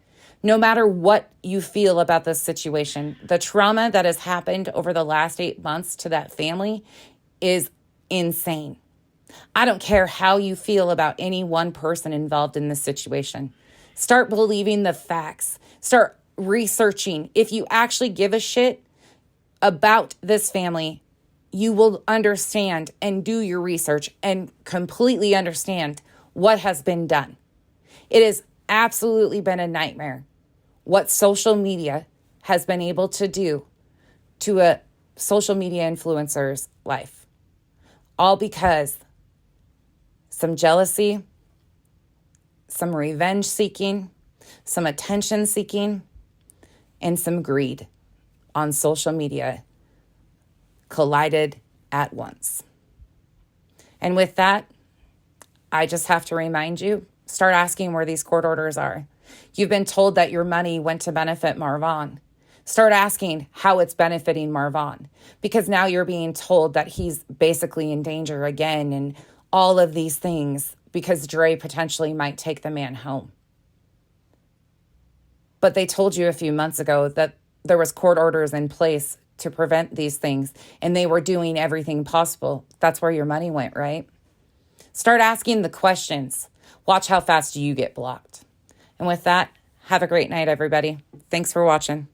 No matter what you feel about this situation, the trauma that has happened over the last 8 months to that family is insane. I don't care how you feel about any one person involved in this situation. Start believing the facts. Start researching. If you actually give a shit about this family, you will understand and do your research and completely understand what has been done. It has absolutely been a nightmare what social media has been able to do to a social media influencer's life. All because some jealousy, some revenge seeking, some attention seeking, and some greed on social media collided at once. And with that, I just have to remind you, start asking where these court orders are. You've been told that your money went to benefit Marvon. Start asking how it's benefiting Marvon, because now you're being told that he's basically in danger again and all of these things because Dre potentially might take the man home. But they told you a few months ago that there was court orders in place to prevent these things, and they were doing everything possible. That's where your money went, right? Start asking the questions. Watch how fast you get blocked. And with that, have a great night, everybody. Thanks for watching.